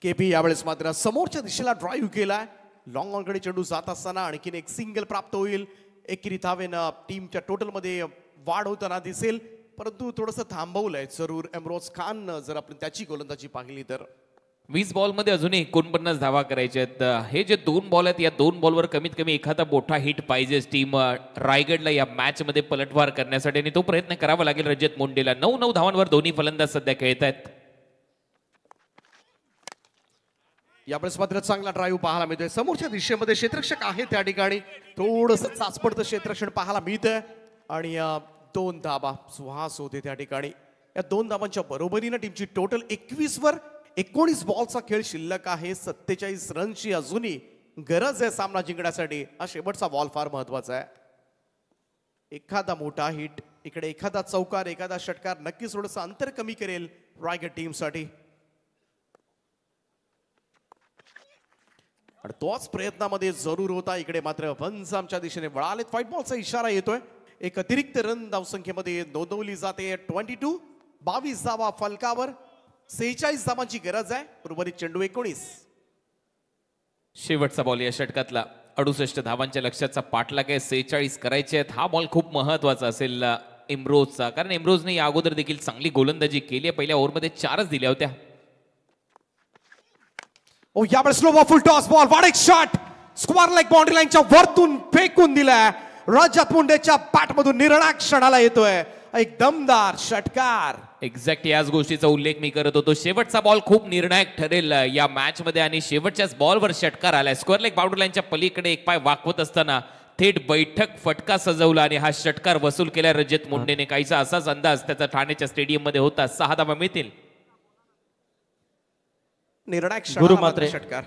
केपी यावेळेस मात्र समोरच्या दिशेला ड्राईव्ह केलाय. लॉंग ऑनकडे चेंडू जात असताना आणखीन एक सिंगल प्राप्त होईल. एकेरी धावेनं टीमच्या टोटलमध्ये वाढ होताना दिसेल, परंतु थोडंसं थांबवलंय जरूर इम्रोज खान जर आपण त्याची गोलंदाजी पाहिली तर. 20 बॉलमध्ये अजूनही 49 धावा करायच्या आहेत. हे जे 2 बॉल आहेत, या 2 बॉलवर कमीत कमी एखादा मोठा हिट पाहिजे टीम रायगडला या मॅच मध्ये पलटवार करण्यासाठी आणि तो प्रयत्न करावा लागेल रजत मुंडेला. 9 धावांवर दोन्ही फलंदाज सध्या खेळत आहेत. यावेळेस मात्र चांगला ड्राईव्ह पाहायला मिळतोय. समोरच्या दिशेमध्ये क्षेत्ररक्षक आहे त्या ठिकाणी थोडंसं चाचपडतं क्षेत्ररक्षण पाहायला मिळतंय आणि 2 धाबा सुहास होते त्या ठिकाणी. या 2 धाबांच्या बरोबरीनं टीमची टोटल 21 वर 19 बॉलचा खेळ शिल्लक आहे. 47 रनची अजूनही गरज आहे सामना जिंकण्यासाठी. हा शेवटचा बॉल फार महत्वाचा आहे. एखादा मोठा हिट इकडे, एखादा चौकार, एखादा षटकार नक्कीच थोडंसं अंतर कमी करेल रायगड टीमसाठी. आणि तोच प्रयत्नामध्ये जरूर होता. इकडे मात्र पंचामच्या दिशेने वळालेत. फाईट बॉलचा इशारा येतोय. एक अतिरिक्त रन धावसंख्येमध्ये नोंदवली जाते. 22 धावा फलकावर. 46 धावांची गरज आहे. उर्वरित चेंडू 19. शेवटचा बॉल या षटकातला. 68 धावांच्या लक्ष्याचा पाठलाग आहे. 46 करायचे आहेत. हा बॉल खूप महत्वाचा असेल इम्रोजचा, कारण इम्रोजने या अगोदर देखील चांगली गोलंदाजी केली आहे. पहिल्या ओव्हरमध्ये 4च दिल्या होत्या. यावेळेस स्लो फुल टॉस बॉल. वाट एक शॉट स्क्वार लेग बाउंड्री लाईनच्या वरतून फेकून दिलाय. रजत मुंडेच्या बॅटमधून निर्णायक क्षणाला येतोय एक दमदार षटकार. एक्झॅक्ट याच गोष्टीचा उल्लेख मी करत होतो. शेवटचा बॉल खूप निर्णायक ठरेल या मॅच मध्ये आणि शेवटच्याच बॉलवर षटकार आलाय. स्क्वेअर लेग बाउंड्री लाईनच्या पलीकडे एक पाय वाकवत असताना थेट बैठक फटका सजवला आणि हा षटकार वसूल केला रजत मुंडेने. काहीसा असाच अंदाज त्याचा ठाण्याच्या स्टेडियम मध्ये होता. 6 धावा मिळतील. निर्णायक गुरु मात्रे षटकार.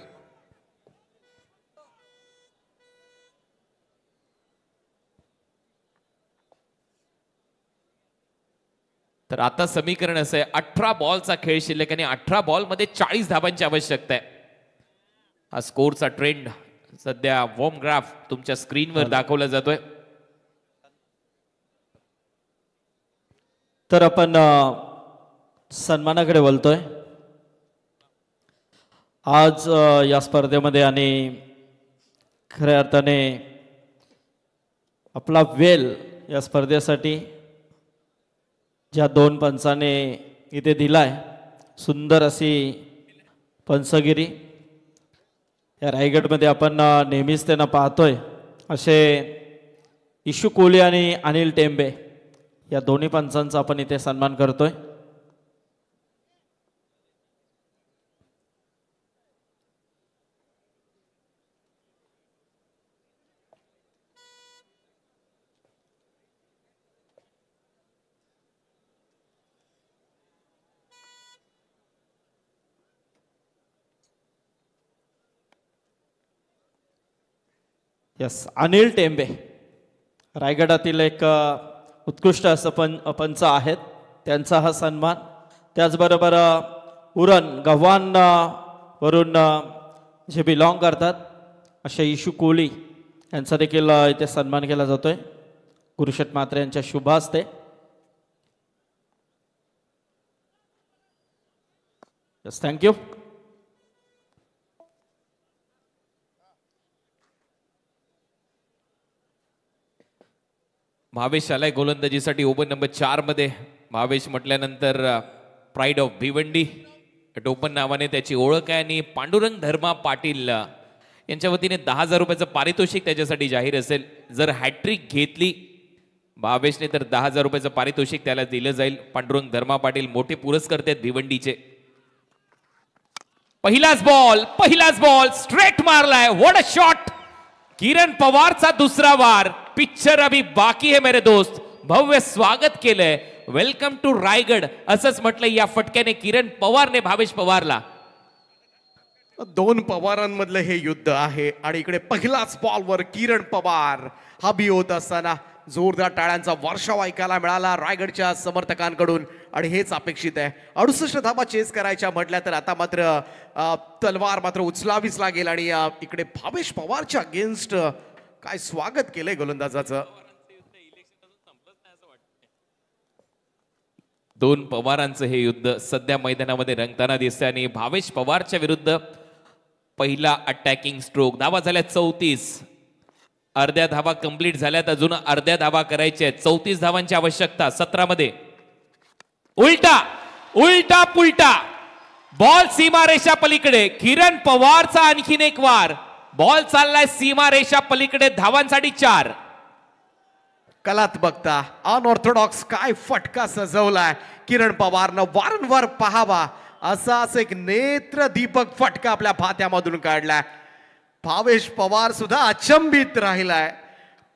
तर आता समीकरण असं आहे, 18 बॉलचा खेळ शिल्लक आणि 18 बॉल मध्ये 40 धावांची आवश्यकता आहे. हा स्कोरचा ट्रेंड सध्या वॉर्म ग्राफ तुमच्या स्क्रीनवर दाखवला जातोय. तर आपण सन्मानाकडे बोलतोय. आज या स्पर्धेमध्ये आणि खऱ्या अर्थाने आपला वेल या स्पर्धेसाठी ज्या 2 पंचाने इथे दिलाय, सुंदर अशी पंचगिरी या रायगडमध्ये आपण नेहमीच त्यांना पाहतोय. असे इशू कोहली आणि अनिल टेंबे या दोन्ही पंचांचा आपण इथे सन्मान करतोय. यस, अनिल टेंबे रायगडातील एक उत्कृष्ट असं पंच आहेत, त्यांचा हा सन्मान. त्याचबरोबर उरण गव्हाण वरून जे बिलॉंग करतात असे इशू कोहली यांचा देखील इथे सन्मान केला जातोय गुरुशेठ म्हात्रे यांच्या शुभ हस्ते. Yes, thank you. भावेश आलाय गोलंदाजीसाठी ओपन नंबर 4 मध्ये. भावेश म्हटल्यानंतर प्राईड ऑफ भिवंडी टोपण नावाने त्याची ओळख आहे आणि पांडुरंग धर्मा पाटील यांच्या वतीने 10,000 रुपयाचं पारितोषिक त्याच्यासाठी जाहीर असेल. जर हॅट्रिक घेतली भावेशने तर 10,000 रुपयाचं पारितोषिक त्याला दिलं जाईल. पांडुरंग धर्मा पाटील मोठे पुरस्कर्ते आहेत भिवंडीचे. पहिलाच बॉल स्ट्रेट मारलाय. What a shot. किरण पवारचा दुसरा वार. पिक्चर अभी बाकी है मेरे दोस्त. भव्य स्वागत केलंय. वेलकम टू रायगड असंच म्हटलं या फटक्याने किरण पवारने भावेश पवारला. 2 पवारांमधलं हे युद्ध आहे आणि इकडे पहिलाच बॉलवर किरण पवार हबी होत असताना जोरदार टाळ्यांचा वर्षाव ऐकायला मिळाला रायगडच्या समर्थकांकडून आणि हेच अपेक्षित आहे. 68 धावा चेस करायच्या म्हटल्या तर आता मात्र तलवार मात्र उचलावीच लागेल आणि इकडे भावेश पवारच्या अगेन्स्ट काय स्वागत केलंय गोलंदाजाचं. 2 पवारांचं हे युद्ध सध्या मैदानामध्ये रंगताना दिसतंय आणि भावेश पवारच्या विरुद्ध पहिला अटॅकिंग स्ट्रोक. धावा झाल्या 34. अर्ध्या धावा कंप्लीट झाल्यात. अजून अर्ध्या धावा करायच्या आहेत. 34 धावांची आवश्यकता 17 मध्ये. उलटा पुलटा बॉल सीमारेषा पलीकडे. किरण पवारचा आणखीन एक वार. बॉल चाललाय सीमारेषा पलीकडे. धावांसाठी 4. कलात बघता अनऑर्थोडॉक्स काय फटका सजवलाय किरण पवारनं. वारंवार पहावा असाच एक नेत्र दीपक फटका आपल्या भात्यामधून काढलाय. भावेश पवार सुद्धा अचंबित राहिलाय.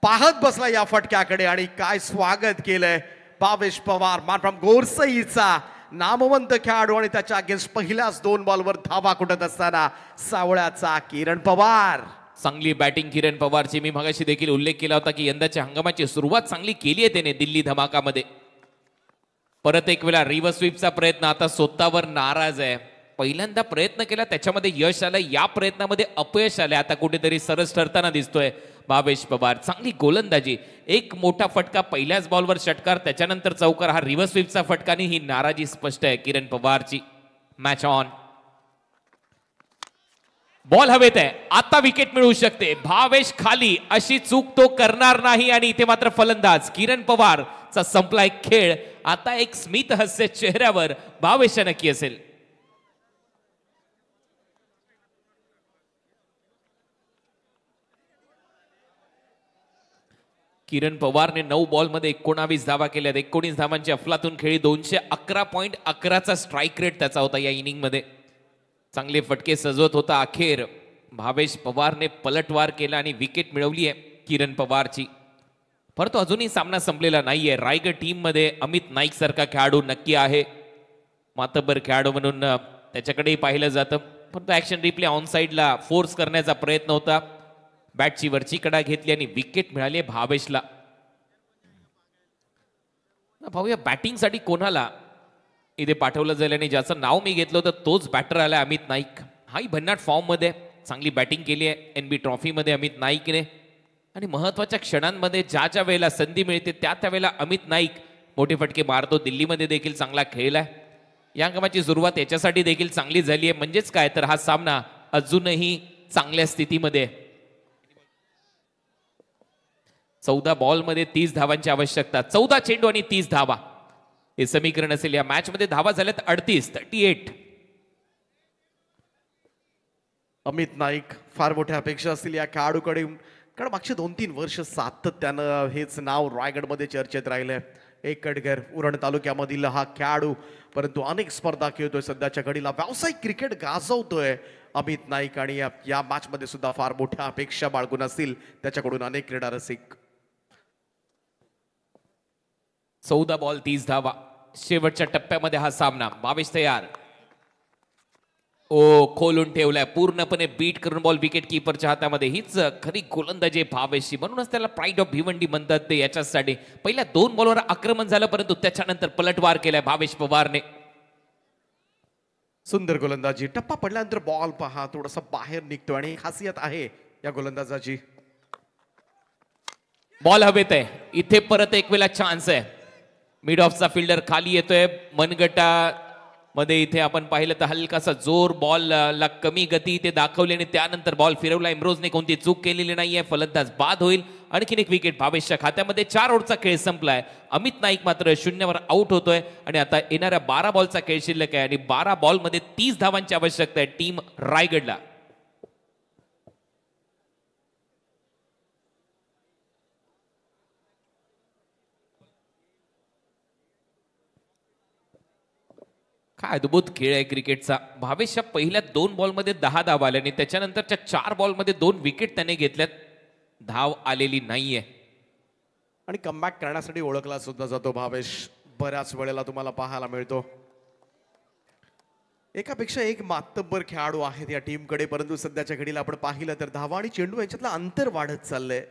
पाहत बसला या फटक्याकडे आणि काय स्वागत केलंय भावेश पवार. फ्रॉम गोरसईचा नामवंत खेळाडू आणि त्याच्या अगेन्स्ट पहिल्याच 2 बॉलवर धावा कुटत असताना सावळ्याचा किरण पवार. चांगली बॅटिंग किरण पवारची. मी मगाशी देखील उल्लेख केला होता की यंदाच्या हंगामाची सुरुवात चांगली केली आहे त्याने दिल्ली धमाकामध्ये. परत एक वेळा रिव्हर्स स्वीपचा प्रयत्न. आता स्वतःवर नाराज आहे. पहिल्यांदा प्रयत्न केला त्याच्यामध्ये यश आलं. या प्रयत्नामध्ये अपयश आले. आता कुठेतरी सरस ठरताना दिसतोय भावेश पवार. चांगली गोलंदाजी. एक मोठा फटका पहिल्याच बॉलवर षटकार त्याच्यानंतर चौकार. हा रिव्हर्स स्वीपचा फटकाने ही नाराजी स्पष्ट आहे किरण पवारची. Match on. बॉल हवेत आहे. आता विकेट मिळू शकते. भावेश खाली अशी चूक तो करणार नाही आणि इथे मात्र फलंदाज किरण पवारचा संपलाय खेळ. आता एक स्मित हास्य चेहऱ्यावर भावेश नक्की असेल. किरण पवारने 9 बॉलमध्ये 19 धावा केल्यात. 19 धावांची अफलातून खेळी. 211.11चा स्ट्राईक रेट त्याचा होता या इनिंग मध्ये. चांगले फटके सजवत होता. अखेर भावेश पवारने पलटवार केला आणि विकेट मिळवली आहे किरण पवारची. परंतु अजूनही सामना संपलेला नाहीये. रायगड टीम मध्ये अमित नाईक सारखा खेळाडू नक्की आहे. मातबर खेळाडू म्हणून त्याच्याकडेही पाहिलं जातं. परंतु ऍक्शन रिप्ले ऑन साइडला फोर्स करण्याचा प्रयत्न होता. बॅटची वरची कडा घेतली आणि विकेट मिळाली भावेशला. पाहूया बॅटिंगसाठी कोणाला इथे पाठवलं जाईल आणि ज्याचं नाव मी घेतलं होतं तोच बॅटर आलाय अमित नाईक. हाही भन्नाट फॉर्म मध्ये चांगली बॅटिंग केली आहे NB ट्रॉफी मध्ये अमित नाईकने. आणि महत्वाच्या क्षणांमध्ये ज्या वेळेला संधी मिळते त्या वेळेला अमित नाईक मोठे फटके मारतो. दिल्लीमध्ये देखील चांगला खेळलाय. या हंगामाची सुरुवात याच्यासाठी देखील चांगली झाली आहे. म्हणजेच काय तर हा सामना अजूनही चांगल्या स्थितीमध्ये. 14 बॉलमध्ये 30 धावांची आवश्यकता. 14 चेंडू आणि 30 धावा हे समीकरण असेल. या मॅच मध्ये धावा झाल्यात 38. अमित नाईक फार मोठ्या अपेक्षा असतील या खेळाडूकडे. कारण मागचे 2-3 वर्ष सातत्यानं हेच नाव रायगडमध्ये चर्चेत राहिलंय. एक कडघर उरण तालुक्यामधील हा खेळाडू. परंतु अनेक स्पर्धा खेळतोय सध्याच्या घडीला. व्यावसायिक क्रिकेट गाजवतोय अमित नाईक आणि या मॅच मध्ये सुद्धा फार मोठ्या अपेक्षा बाळगून असतील त्याच्याकडून अनेक क्रीडा रसिक. 14 बॉल 30 धावा. शेवटच्या टप्प्यामध्ये हा सामना. भावेश तयार. खोलून ठेवलाय पूर्णपणे बीट करून बॉल विकेट कीपरच्या हातामध्ये. हीच खरी गोलंदाजी भावेशची. म्हणूनच त्याला प्राईड ऑफ भिवंडी म्हणतात ते याच्यासाठी. पहिल्या 2 बॉलवर आक्रमण झालं परंतु त्याच्यानंतर पलटवार केलाय भावेश पवारने. सुंदर गोलंदाजी. टप्पा पडल्यानंतर बॉल पहा थोडासा बाहेर निघतो आणि खासियत आहे या गोलंदाजाची. बॉल हवेत आहे. इथे परत एक वेळा चान्स आहे. मिड ऑफचा फिल्डर खाली येतोय. मनगटा मध्ये इथे आपण पाहिलं तर हलकासा जोर बॉल ला कमी गती इथे दाखवली आणि त्यानंतर बॉल फिरवला. इम्रोजने कोणती चूक केलेली नाहीये. फलंदाज बाद होईल आणखीन एक विकेट भावेशच्या खात्यामध्ये. 4 ओव्हरचा खेळ संपलाय. अमित नाईक मात्र 0वर आउट होतोय आणि आता येणाऱ्या 12 बॉलचा खेळ शिल्लक आहे आणि 12 बॉलमध्ये 30 धावांची आवश्यकता आहे टीम रायगडला. काय अद्भुत खेळ आहे क्रिकेटचा. भावेशच्या पहिल्या 2 बॉलमध्ये 10 धावा आल्या आणि त्याच्यानंतरच्या 4 बॉलमध्ये 2 विकेट त्याने घेतल्यात. धाव आलेली नाहीये आणि कमबॅक करण्यासाठी ओळखला सुद्धा जातो भावेश. बऱ्याच वेळेला तुम्हाला पाहायला मिळतो. एकापेक्षा एक मातब्बर खेळाडू आहेत या टीमकडे, परंतु सध्याच्या घडीला आपण पाहिलं तर धावा आणि चेंडू यांच्यातलं अंतर वाढत चाललंय.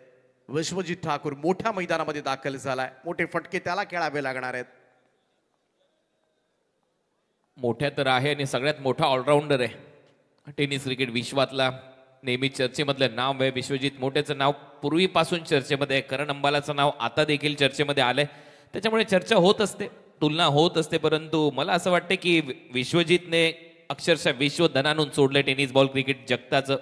विश्वजित ठाकूर मोठ्या मैदानामध्ये दाखल झालाय. मोठे फटके त्याला खेळावे लागणार आहेत. मोठ्या तर आहे आणि सगळ्यात मोठा ऑलराऊंडर आहे टेनिस क्रिकेट विश्वातला. नेहमी चर्चेमधलं नाव आहे विश्वजित मोठ्याचं नाव पूर्वीपासून चर्चेमध्ये आहे. करण अंबालाचं नाव आता देखील चर्चेमध्ये आलंय. त्याच्यामुळे चर्चा होत असते, तुलना होत असते. परंतु मला असं वाटतं की विश्वजितने अक्षरशः विश्व धनानून सोडलंय टेनिस बॉल क्रिकेट जगताचं.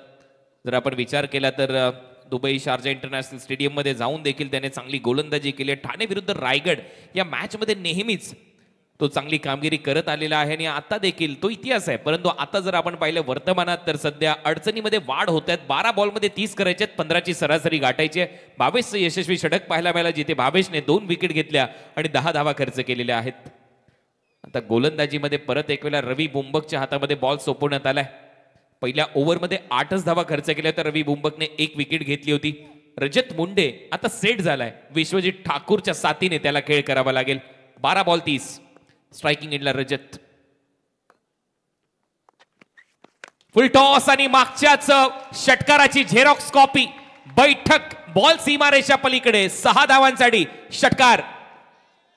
जर आपण विचार केला तर दुबई शारजा इंटरनॅशनल स्टेडियममध्ये जाऊन देखील त्याने चांगली गोलंदाजी केली. ठाणे विरुद्ध रायगड या मॅचमध्ये नेहमीच तो चांगली कामगिरी करत आलेला आहे आणि आता देखील तो इतिहास आहे. परंतु आता जर आपण पाहिलं वर्तमानात तर सध्या अडचणीमध्ये वाढ होत आहेत. 12 बॉलमध्ये 30 करायचे आहेत, 15ची सरासरी गाठायची आहे. 22चं यशस्वी षटक पाहायला मिळालं जिथे भावेशने 2 विकेट घेतल्या आणि 10 धावा खर्च केलेल्या आहेत. आता गोलंदाजीमध्ये परत एक वेळा रवी बुंबकच्या हातामध्ये बॉल सोपवण्यात आलाय. पहिल्या ओव्हरमध्ये 8च धावा खर्च केल्या तर रवी बुंबकने 1 विकेट घेतली होती. रजत मुंडे आता सेट झालाय. विश्वजित ठाकूरच्या साथीने त्याला खेळ करावा लागेल. 12 बॉल 30. स्ट्रायकिंग एंडला रजत. फुल टॉस आणि मागच्याच षटकाराची झेरॉक्स कॉपी. बैठक बॉल सीमारेषा पलीकडे 6 धावांसाठी षटकार.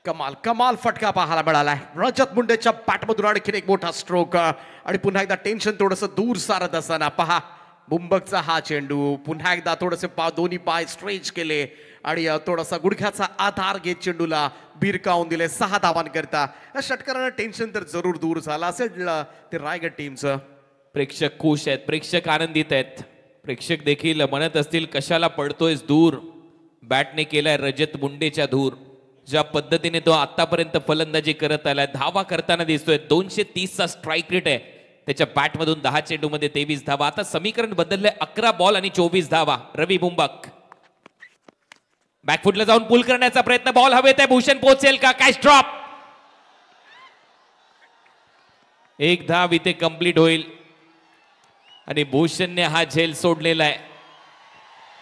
कमाल कमाल फटका पाहायला मिळालाय. रजत मुंडेच्या बॅटमधून आणखीन एक मोठा स्ट्रोक आणि पुन्हा एकदा टेन्शन थोडंसं दूर सारत असताना पहा बुंबकचा हा चेंडू. पुन्हा एकदा थोडेसे दोन्ही पाय स्ट्रेच केले आणि थोडासा गुडघ्याचा आधार घेत चेंडूला भिरकावून दिले 6 धावांकरता. या षटकारानं टेन्शन तर जरूर दूर झालं असेल ते रायगड टीमचं. प्रेक्षक खुश आहेत, प्रेक्षक आनंदित आहेत. प्रेक्षक देखील म्हणत असतील कशाला पडतोयस दूर. बॅटने केलाय रजत मुंडेच्या धूर. ज्या पद्धतीने तो आतापर्यंत फलंदाजी करत आलाय, धावा करताना दिसतोय. 230चा स्ट्राईक रेट आहे त्याच्या बॅटमधून. 10 चेंडूमध्ये 23 धावा. आता समीकरण बदललंय. 11 बॉल आणि 24 धावा. रवी बुंबक बॅकफुटला जाऊन पुल करण्याचा प्रयत्न. बॉल हवेत आहे. भूषण पोहोचेल का? Catch drop. 1 धाव इथे कंप्लीट होईल आणि भूषणने हा झेल सोडलेला आहे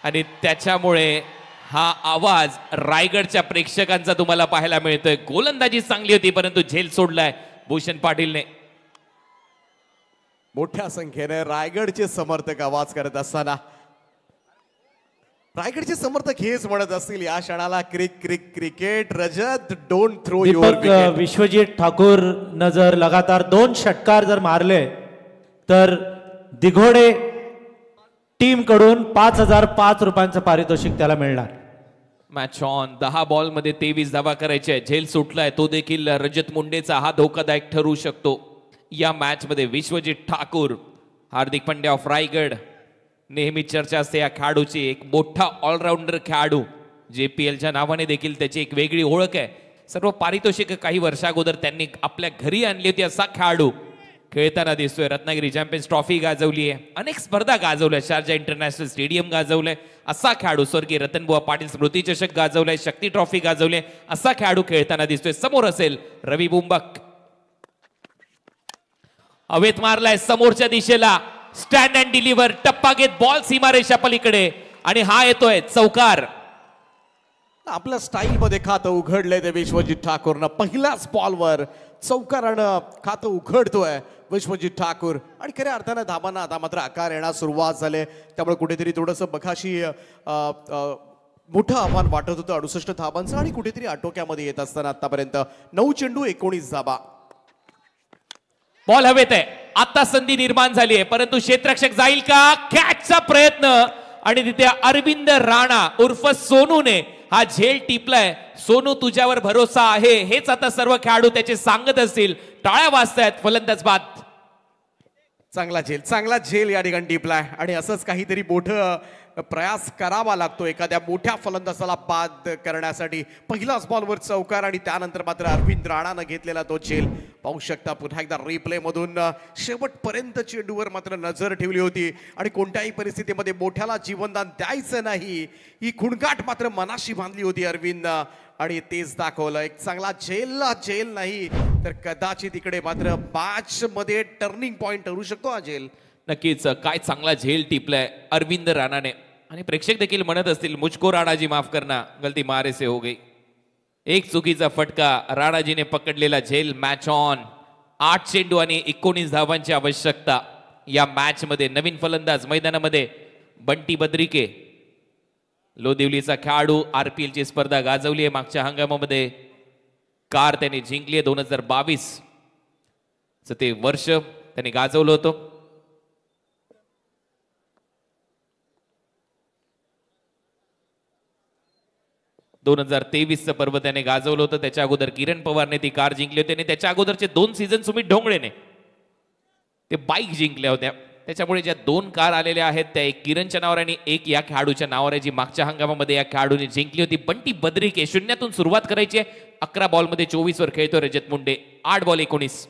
आणि त्याच्यामुळे हा आवाज रायगडच्या प्रेक्षकांचा तुम्हाला पाहायला मिळतोय. गोलंदाजी चांगली होती परंतु झेल सोडलाय भूषण पाटीलने. मोठ्या संख्येने रायगडचे समर्थक आवाज करत असताना रायगडचे समर्थक हेच म्हणत असतील या क्षणाला cricket Rajat don't throw your wicket. Vishwajit Thakur न जर लगातार 2 षटकार जर मारले तर दिघोडे टीम कडून 5,005 रुपयांचं पारितोषिक त्याला मिळणार. Match on. 10 बॉलमध्ये 23 धावा करायचे. झेल सुटलाय तो देखील रजत मुंडेचा हा धोकादायक ठरू शकतो. या मॅच मध्ये विश्वजित ठाकूर, हार्दिक पांड्या ऑफ रायगड. नेहमी चर्चा असते या खेळाडूची. एक मोठा ऑलराऊंडर खेळाडू. JPLच्या नावाने देखील त्याची एक वेगळी ओळख आहे. सर्व पारितोषिक काही वर्षा अगोदर त्यांनी आपल्या घरी आणली होती. असा खेळाडू खेळताना दिसतोय. रत्नागिरी चॅम्पियन्स ट्रॉफी गाजवली आहे. अनेक स्पर्धा गाजवल्या. शारजा इंटरनॅशनल स्टेडियम गाजवलंय. असा खेळाडू. स्वर्गीय रतनबुवा पाटील स्मृती चषक गाजवलाय. शक्ती ट्रॉफी गाजवले. असा खेळाडू खेळताना दिसतोय. समोर असेल रवी बुंबक. हवेत मारलाय समोरच्या दिशेला. Stand and deliver. टप्पा घेत बॉल सीमारेषा पलीकडे आणि हा येतोय चौकार. आपल्या स्टाईल मध्ये खातं उघडलंय ते विश्वजित ठाकूरनं. पहिल्याच बॉलवर चौकारानं खातं उघडतोय विश्वजित ठाकूर आणि खऱ्या अर्थानं धाबांना आता मात्र आकार येण्यास सुरुवात झाली. त्यामुळे कुठेतरी थोडंसं बघाशी मोठं आव्हान वाटत होतं 68 धाबांचं आणि कुठेतरी आटोक्यामध्ये येत असताना आतापर्यंत 9 चेंडू 19 धाबा. बॉल हवेत आहे. आता संधी निर्माण झाली आहे परंतु क्षेत्ररक्षक जाईल का? कॅचचा प्रयत्न आणि तिथे अरविंद राणा उर्फ सोनूने हा झेल टिपलाय. सोनू तुझ्यावर भरोसा आहे हेच आता सर्व खेळाडू त्याचे सांगत असतील. टाळ्या वाजतायत. फलंदाज बाद. चांगला झेल या ठिकाणी टिपलाय आणि असंच काहीतरी मोठं प्रयास करावा लागतो एखाद्या मोठ्या फलंदाजाला बाद करण्यासाठी. पहिलाच बॉलवर चौकार आणि त्यानंतर मात्र अरविंद राणानं घेतलेला तो झेल पाहू शकता. पुन्हा एकदा रिप्ले मधून शेवटपर्यंत चेंडूवर मात्र नजर ठेवली होती आणि कोणत्याही परिस्थितीमध्ये मोठ्याला जीवनदान द्यायचं नाही ही खुणगाठ मात्र मनाशी बांधली होती अरविंद आणि तेच दाखवलं. एक चांगला झेल नाही तर कदाचित इकडे मात्र मॅच मध्ये टर्निंग पॉइंट ठरू शकतो हा झेल. नक्कीच काय चांगला झेल टिपलाय अरविंद राणाने आणि प्रेक्षक देखील म्हणत असतील मुझको राणाजी माफ करना गलती मारे से हो गई. एक चुकीचा फटका राणाजीने पकडलेला झेल. Match on. 8 चेंडू आणि 19 धावांची आवश्यकता या मॅच मध्ये. नवीन फलंदाज मैदानामध्ये बंटी बद्रिके लोदिवलीचा खेळाडू. RPL ची स्पर्धा गाजवली आहे मागच्या हंगामामध्ये. कार त्याने जिंकली आहे 2022 ते वर्ष त्याने गाजवलं होतं. 2023 पर्व त्याने गाजवलं होतं. त्याच्या अगोदर किरण पवारने ती कार जिंकली होती आणि त्याच्या अगोदरचे 2 सीझन सुमित ढोंगळेने ते बाईक जिंकल्या होत्या. त्याच्यामुळे ज्या 2 कार आलेल्या आहेत त्या एक किरणच्या नावावर आणि एक या खेळाडूच्या नावावर आहे जी मागच्या हंगामामध्ये या खेळाडूने जिंकली होती. बंटी बद्रिके 0तून सुरुवात करायची आहे. 11 बॉलमध्ये 24 वर खेळतोय रजत मुंडे. 8 बॉल 19.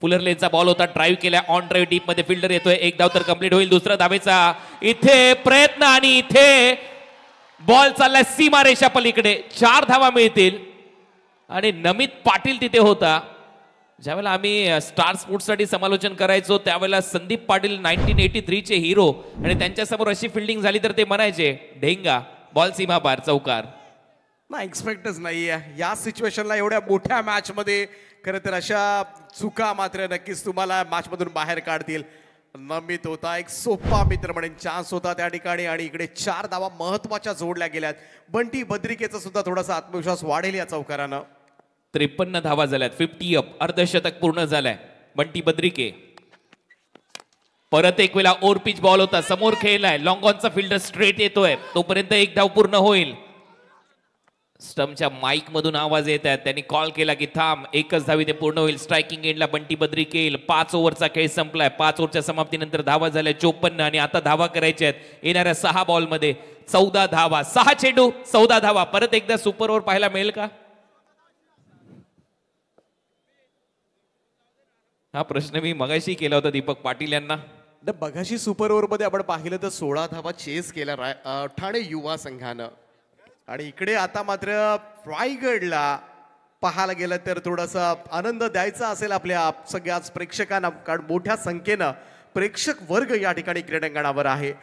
फुलरलेनचा बॉल होता. ड्राईव्ह केला ऑन ड्राईव्ह डीप मध्ये फिल्डर येतोय. एक धाव तर कंप्लीट होईल. दुसरा धावेचा इथे प्रयत्न आणि इथे बॉल चाललाय सीमारेषा पलीकडे. 4 धावा मिळतील आणि नमित पाटील तिथे होता. ज्यावेळेला आम्ही स्टार स्पोर्ट्स साठी समालोचन करायचो त्यावेळेला संदीप पाटील 1983 चे हिरो आणि त्यांच्यासमोर अशी फिल्डिंग झाली तर ते म्हणायचे ढेंगा बॉल सीमा पार चौकार. नाही एक्सपेक्टच नाहीये या सिच्युएशनला एवढ्या मोठ्या मॅच मध्ये. खरं तर अशा चुका मात्र नक्कीच तुम्हाला मॅच मधून बाहेर काढतील. नमित होता एक सोपा मित्र म्हणून चान्स होता त्या ठिकाणी आणि इकडे 4 धावा महत्वाच्या जोडल्या गेल्यात. बंटी बद्रिकेचा सुद्धा थोडासा आत्मविश्वास वाढेल या चौकारानं. 53 धावा झाल्यात. 50 अप. अर्धशतक पूर्ण झालंय. बंटी बद्रिके परत एक वेळा ओव्हर पिच बॉल होता. समोर खेळलाय. लॉंग ऑनचा फिल्डर स्ट्रेट येतोय तोपर्यंत 1 धाव पूर्ण होईल. स्टंपच्या माईक मधून आवाज येत आहेत. त्यांनी कॉल केला की थांब 1च धाव इथे पूर्ण होईल. स्ट्रायकिंग एंडला बंटी बद्रिके येईल. 5 ओव्हरचा खेळ संपलाय. 5 ओव्हरच्या समाप्तीनंतर धावा झाल्या 54 आणि आता धावा करायच्या आहेत. येणाऱ्या 6 बॉलमध्ये 14 धावा. 6 चेंडू 14 धावा. परत एकदा सुपर ओव्हर पाहायला मिळेल का? हा प्रश्न मी मगाशी केला होता दीपक पाटील यांना. बघाशी सुपर ओव्हर मध्ये आपण पाहिलं तर 16 धावा चेस केल्या ठाणे युवा संघानं आणि इकडे आता मात्र रायगडला पाहायला गेलं तर थोडासा आनंद द्यायचा असेल आपल्या सगळ्याच प्रेक्षकांना कारण मोठ्या संख्येनं प्रेक्षक वर्ग या ठिकाणी क्रीडांगणावर आहे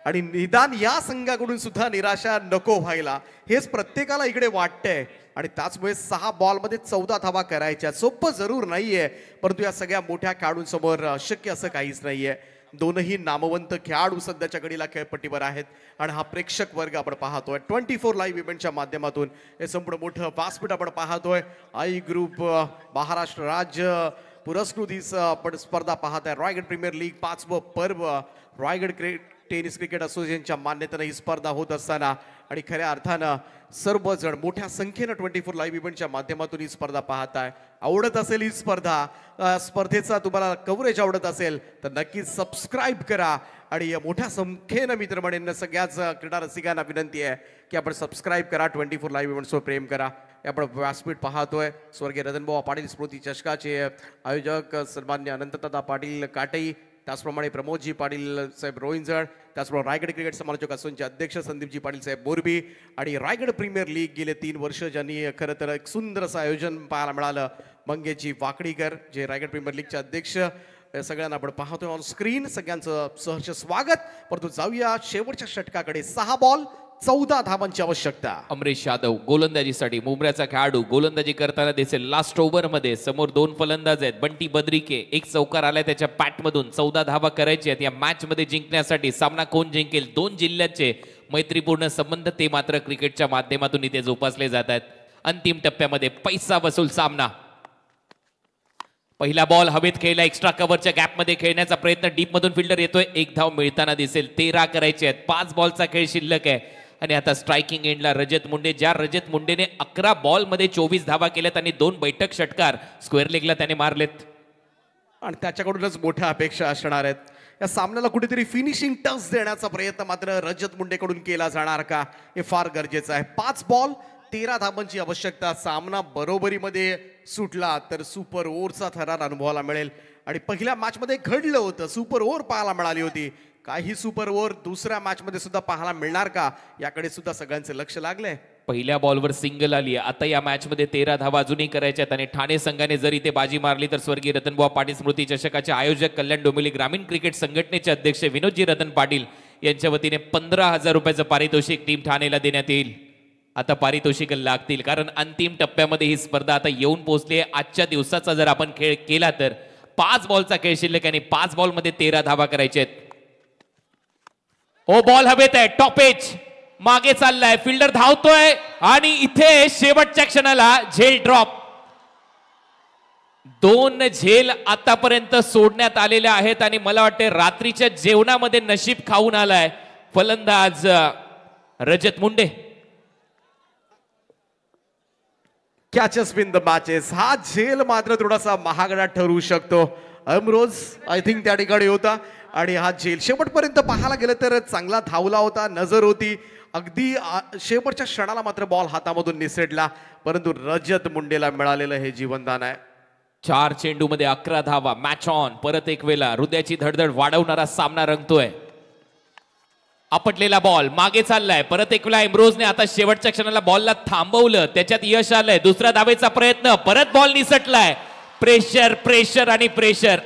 आणि निदान या संघाकडून सुद्धा निराशा नको व्हायला हेच प्रत्येकाला इकडे वाटतंय आणि त्याचमुळे 6 बॉलमध्ये 14 धावा करायच्या. सोपं जरूर नाहीये परंतु या सगळ्या मोठ्या खेळाडूंसमोर शक्य असं काहीच नाहीये. दोनही नामवंत खेळाडू सध्याच्या घडीला खेळपट्टीवर आहेत आणि हा प्रेक्षक वर्ग आपण पाहतोय 24 लाईव्ह इव्हेंटच्या माध्यमातून हे संपूर्ण मोठं व्यासपीठ आपण पाहतोय. आई ग्रुप महाराष्ट्र राज्य पुरस्कृत ही आपण स्पर्धा पाहताय. रायगड प्रीमियर लीग 5वं पर्व रायगड टेनिस क्रिकेट असोसिएशनच्या मान्यतेने ही स्पर्धा होत असताना आणि खऱ्या अर्थानं सर्वजण मोठ्या संख्येनं 24 लाईव्ह इव्हेंटच्या माध्यमातून ही स्पर्धा पाहताय. आवडत असेल ही स्पर्धा स्पर्धेचा तुम्हाला कव्हरेज आवडत असेल तर नक्कीच सबस्क्राईब करा आणि या मोठ्या संख्येनं मित्रमंडळींना सगळ्याच क्रीडा रसिकांना विनंती आहे की आपण सबस्क्राईब करा. 24 लाईव्ह इव्हेंट्सवर प्रेम करा. आपण व्यासपीठ पाहतोय. स्वर्गीय रतनभाऊ पाटील स्मृती चषकाचे आयोजक सन्मान्य अनंतदादा पाटील काटई त्याचप्रमाणे प्रमोदजी पाटील साहेब रोहिंजड त्याचप्रमाणे रायगड क्रिकेट समालोचक असोसिएशनचे अध्यक्ष संदीपजी पाटील साहेब मोरबी आणि रायगड प्रीमियर लीग गेले 3 वर्ष ज्यांनी खरं तर एक सुंदर असं आयोजन पाहायला मिळालं. मंगेशजी वाकडीकर जे रायगड प्रीमियर लीगचे अध्यक्ष सगळ्यांना आपण पाहतोय ऑन स्क्रीन. सगळ्यांचं सहर्ष स्वागत. परंतु जाऊया शेवटच्या षटकाकडे. 6 बॉल 14 धावांची आवश्यकता. अमरीश यादव गोलंदाजीसाठी मुंबऱ्याचा खेळाडू गोलंदाजी करताना दिसेल. लास्ट ओव्हर मध्ये समोर 2 फलंदाज आहेत. बंटी बद्रिके एक चौकार आलाय त्याच्या पॅट मधून. 14 धावा करायची आहेत या मॅच मध्ये जिंकण्यासाठी. सामना कोण जिंकेल 2 जिल्ह्याचे मैत्रीपूर्ण संबंध ते मात्र क्रिकेटच्या माध्यमातून इथे जोपासले जात आहेत. अंतिम टप्प्यामध्ये पैसा वसूल सामना. पहिला बॉल हवेत खेळला. एक्स्ट्रा कव्हरच्या गॅप मध्ये खेळण्याचा प्रयत्न. डीप मधून फिल्डर येतोय. 1 धाव मिळताना दिसेल. 13 करायचे आहेत. 5 बॉलचा खेळ शिल्लक आहे आणि आता स्ट्रायकिंग एंडला रजत मुंडे. ज्या रजत मुंडेने 11 बॉल मध्ये 24 धावा केल्यात आणि 2 बैठक षटकार स्क्वेअर लेगला त्याने मारलेत. आणि त्याच्याकडूनच मोठ्या अपेक्षा असणार आहेत. या सामन्याला कुठेतरी फिनिशिंग टच देण्याचा प्रयत्न मात्र रजत मुंडेकडून केला जाणार का हे फार गरजेचं आहे. 5 बॉल 13 धावांची आवश्यकता. सामना बरोबरीमध्ये सुटला तर सुपर ओव्हरचा थरार अनुभवायला मिळेल. आणि पहिल्या मॅच मध्ये घडलं होतं, सुपर ओव्हर पाहायला मिळाली होती. काही सुपर ओव्हर दुसऱ्या मॅच मध्ये सुद्धा पाहायला मिळणार का याकडे सुद्धा सगळ्यांचे लक्ष लागलंय. पहिल्या बॉलवर सिंगल आली. आता या मॅच मध्ये 13 धावा अजूनही करायच्या आहेत आणि ठाणे संघाने जर इथे बाजी मारली तर स्वर्गीय रतनबुवा पाटील स्मृती चषकाचे आयोजक कल्याण डोंबिवली ग्रामीण क्रिकेट संघटनेचे अध्यक्ष विनोदजी रतन पाटील यांच्या वतीने 15,000 रुपयाचं पारितोषिक टीम ठाणेला देण्यात येईल. आता पारितोषिक लागतील कारण अंतिम टप्प्यामध्ये ही स्पर्धा आता येऊन पोहोचली आहे. आजच्या दिवसाचा जर आपण खेळ केला तर 5 बॉलचा खेळ शिल्लक आणि 5 बॉल मध्ये 13 धावा करायच्या आहेत. ओ बॉल हवेत आहे, टॉप एज मागे चाललाय, फिल्डर धावतोय आणि इथे शेवटच्या क्षणाला झेल ड्रॉप. 2 झेल आतापर्यंत सोडण्यात आलेल्या आहेत आणि मला वाटते रात्रीच्या जेवणामध्ये नशीब खाऊन आलाय फलंदाज Rajat Munde. Catches win the matches. हा झेल मात्र थोडासा महागडा ठरू शकतो. अमरोज आय थिंक त्या ठिकाणी होता आणि हा झेल शेवटपर्यंत पाहायला गेलं तर चांगला धावला होता, नजर होती. अगदी शेवटच्या क्षणाला मात्र बॉल हातामधून निसटला. परंतु रजत मुंडेला मिळालेलं हे जीवनदान आहे. 4 चेंडूमध्ये 11 धावा. Match on. परत एक वेळा हृदयाची धडधड वाढवणारा सामना रंगतोय. आपटलेला बॉल मागे चाललाय. परत एक वेळा इम्रोजने आता शेवटच्या क्षणाला बॉलला थांबवलं, त्याच्यात यश आलंय. दुसऱ्या धावेचा प्रयत्न, परत बॉल निसटलाय. प्रेशर प्रेशर आणि प्रेशर.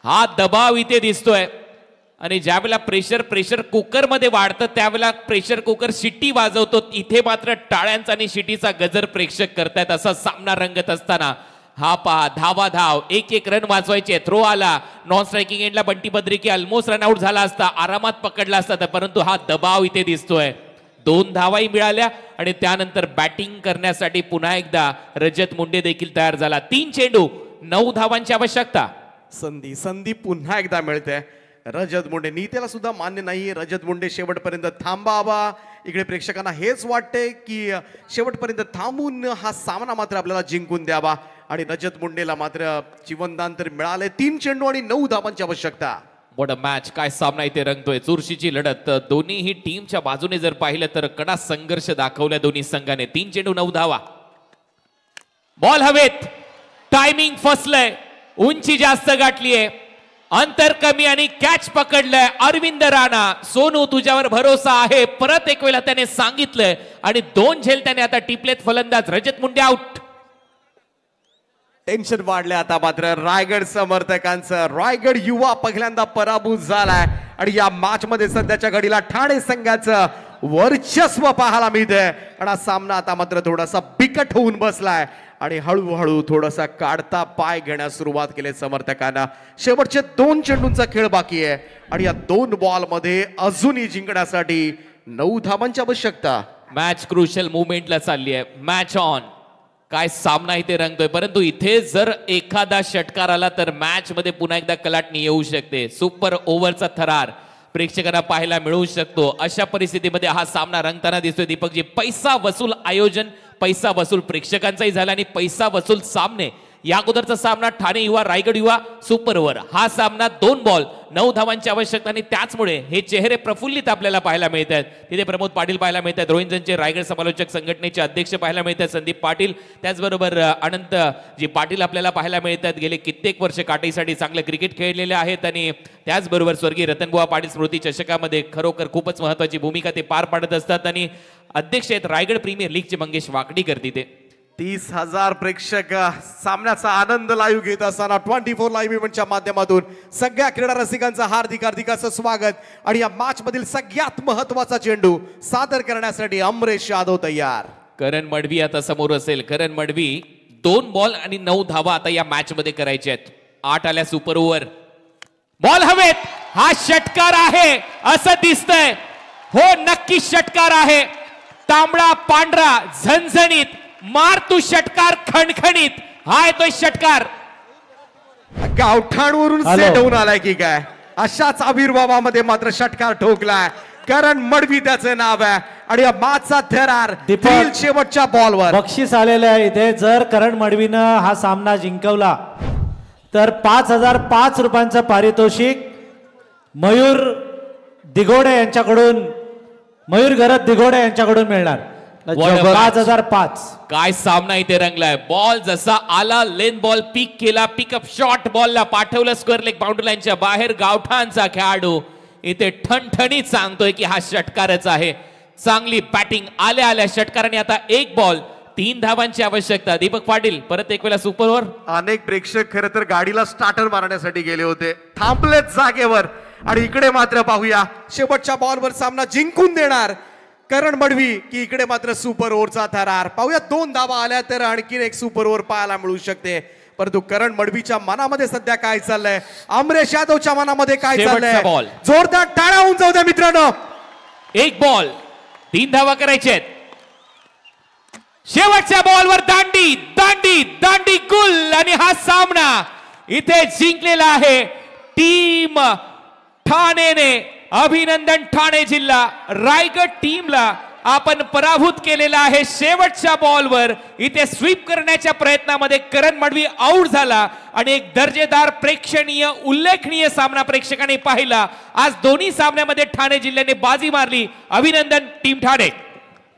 हा दबाव इथे दिसतोय आणि ज्यावेळेला प्रेशर कुकर मध्ये वाढतं त्यावेळेला प्रेशर कुकर शिट्टी वाजवतो. इथे मात्र टाळ्यांचा आणि शिटीचा गजर प्रेक्षक करतायत. असा सामना रंगत असताना हा पहा, धावा धाव, एक रन वाचवायचे. थ्रो आला, नॉन स्ट्रायकिंग एंडला बंटी बद्रिकी ऑलमोस्ट रनआउट झाला असता, आरामात पकडला असता, परंतु हा दबाव इथे दिसतोय. 2 धावाही मिळाल्या आणि त्यानंतर बॅटिंग करण्यासाठी पुन्हा एकदा रजत मुंडे देखील तयार झाला. 3 चेंडू 9 धावांची आवश्यकता. संधी पुन्हा एकदा मिळते. रजत मुंडे नीतीला सुद्धा मान्य नाही. रजत मुंडे शेवटपर्यंत थांबावा. इकडे प्रेक्षकांना हेच वाटते की शेवटपर्यंत थांबून हा सामना मात्र आपल्याला जिंकून द्यावा आणि रजत मुंडेला मात्र जीवनदान तर मिळाले. 3 चेंडू आणि 9 धावांची आवश्यकता. What a match. काय सामना इथे रंगतोय. चुरशीची लढत. दोन्हीही टीमच्या बाजूने जर पाहिलं तर कडा संघर्ष दाखवला दोन्ही संघाने. 3 चेंडू 9 धावा. बॉल हवेत. टायमिंग फसलंय. उंची जास्त गाठलीये. अंतर कमी आणि कॅच पकडलंय अरविंद राणा. सोनू तुझ्यावर भरोसा आहे, परत एक वेळा त्याने सांगितलंय आणि 2 झेल त्याने आता टिपलेत. फलंदाज रजत मुंडे आउट. टेन्शन वाढले आता मात्र रायगड समर्थकांचं. रायगड युवा पहिल्यांदा पराभूत झालाय आणि या मॅच मध्ये सध्याच्या घडीला ठाणे संघाचं वर्चस्व पाहायला मिळतंय. आणि हा सामना आता मात्र थोडासा बिकट होऊन बसलाय आणि हळूहळू थोडासा काढता पाय घेण्यास सुरुवात केली समर्थकांना. शेवटचे 2 चेंडूंचा खेळ बाकी आहे आणि या 2 बॉल मध्ये अजूनही जिंकण्यासाठी 9 धावांची आवश्यकता. मॅच क्रुशियल मुवमेंटला चालली आहे. Match on. काय सामना इथे रंगतोय. परंतु इथे जर एखादा षटकार आला तर मॅच मध्ये पुन्हा एकदा कलाटणी येऊ शकते. सुपर ओव्हरचा थरार प्रेक्षकांना पाहायला मिळू शकतो. अशा परिस्थितीमध्ये हा सामना रंगताना दिसतोय. दीपकजी, पैसा वसूल आयोजन, पैसा वसूल प्रेक्षकांचाही झाला आणि पैसा वसूल सामने. या अगोदरचा सामना ठाणे युवा रायगड युवा सुपर ओव्हर. हा सामना 2 बॉल 9 धावांची आवश्यकता आणि त्याचमुळे हे चेहरे प्रफुल्लित आपल्याला पाहायला मिळत आहेत. तिथे प्रमोद पाटील पाहायला मिळत आहेत. रोहिंजनचे रायगड समालोचक संघटनेचे अध्यक्ष पाहायला मिळत आहेत. संदीप पाटील, त्याचबरोबर अनंत जी पाटील आपल्याला पाहायला मिळत आहेत. गेले कित्येक वर्ष काटेसाठी चांगलं क्रिकेट खेळलेले आहेत आणि त्याचबरोबर स्वर्गीय रतनबुवा पाटील स्मृती चषकामध्ये खरोखर खूपच महत्वाची भूमिका ते पार पाडत असतात. आणि अध्यक्ष आहेत रायगड प्रीमियर लीगचे मंगेश वाकडीकर. तिथे 30,000 प्रेक्षक सामन्याचा आनंद लाईव्ह घेत असताना 24 लाईव्ह इव्हेंटच्या माध्यमातून सगळ्या क्रीडा रसिकांचं हार्दिक असं स्वागत. आणि या मॅच मधील सगळ्यात महत्वाचा चेंडू सादर करण्यासाठी अमरेश यादव तयार. करण मडवी आता समोर असेल. करण मडवी 2 बॉल आणि 9 धावा आता या मॅच मध्ये करायच्या आहेत. 8 आल्या सुपर ओव्हर. बॉल हवेत. हा षटकार आहे असं दिसतंय. हो, नक्की षटकार आहे. तांबडा पांढरा झणझणीत मार तू षटकार खणखणीत. हा येतोय षटकार. गावठाणवरून सेट होऊन आलाय की काय. अशाच आविर्भावामध्ये मात्र षटकार ठोकलाय. करण मडवी त्याचं नाव आहे आणि या मॅचचा थरार शेवटच्या बॉलवर बक्षीस आलेलं आहे इथे. जर करण मडवीनं हा सामना जिंकवला तर 5,005 रुपयांचं पारितोषिक मयूर दिघोडे यांच्याकडून, मयूर गरज दिघोडे यांच्याकडून मिळणार. 5,005. काय सामना इथे रंगलाय. बॉल जसा आला लेन बॉल पिक केला, पिकअप शॉट बॉलला पाठवलं स्क्वेअर लेग बाउंड्री लाईनच्या बाहेर. गावठाणचा खेळाडू इथे ठणठणीत सांगतोय की हा षटकारच आहे. चांगली बॅटिंग आल्या आल्या षटकाराने आता 1 बॉल 3 धावांची आवश्यकता. दीपक पाटील परत एक वेळा सुपर ओव्हर. अनेक प्रेक्षक खरं तर गाडीला स्टार्टर मारण्यासाठी गेले होते, थांबलेत जागेवर. आणि इकडे मात्र पाहूया शेवटच्या बॉलवर सामना जिंकून देणार करण मडवी की इकडे मात्र सुपर ओव्हरचा थरार. पाहूया 2 धावा आल्या तर आणखीन एक सुपर ओव्हर पाहायला मिळू शकते. परंतु करण मडवीच्या मनामध्ये सध्या काय चाललंय, अमरेश यादवच्या मनामध्ये काय चाललंय, जोरदार टाळ्या होऊन जाऊ द्या मित्रांनो. 1 बॉल 3 धावा करायचे आहेत. शेवटच्या बॉलवर दांडी दांडी दांडी गुल आणि हा सामना इथे जिंकलेला आहे टीम ठाणेने. अभिनंदन ठाणे जिल्हा. रायगड टीमला आपण पराभूत केलेला आहे. शेवटच्या बॉलवर इथे स्वीप करण्याच्या प्रयत्नामध्ये करण मडवी आउट झाला आणि एक दर्जेदार प्रेक्षणीय उल्लेखनीय सामना प्रेक्षकांनी पाहिला. आज दोन्ही सामन्यामध्ये ठाणे जिल्ह्याने बाजी मारली. अभिनंदन टीम ठाणे.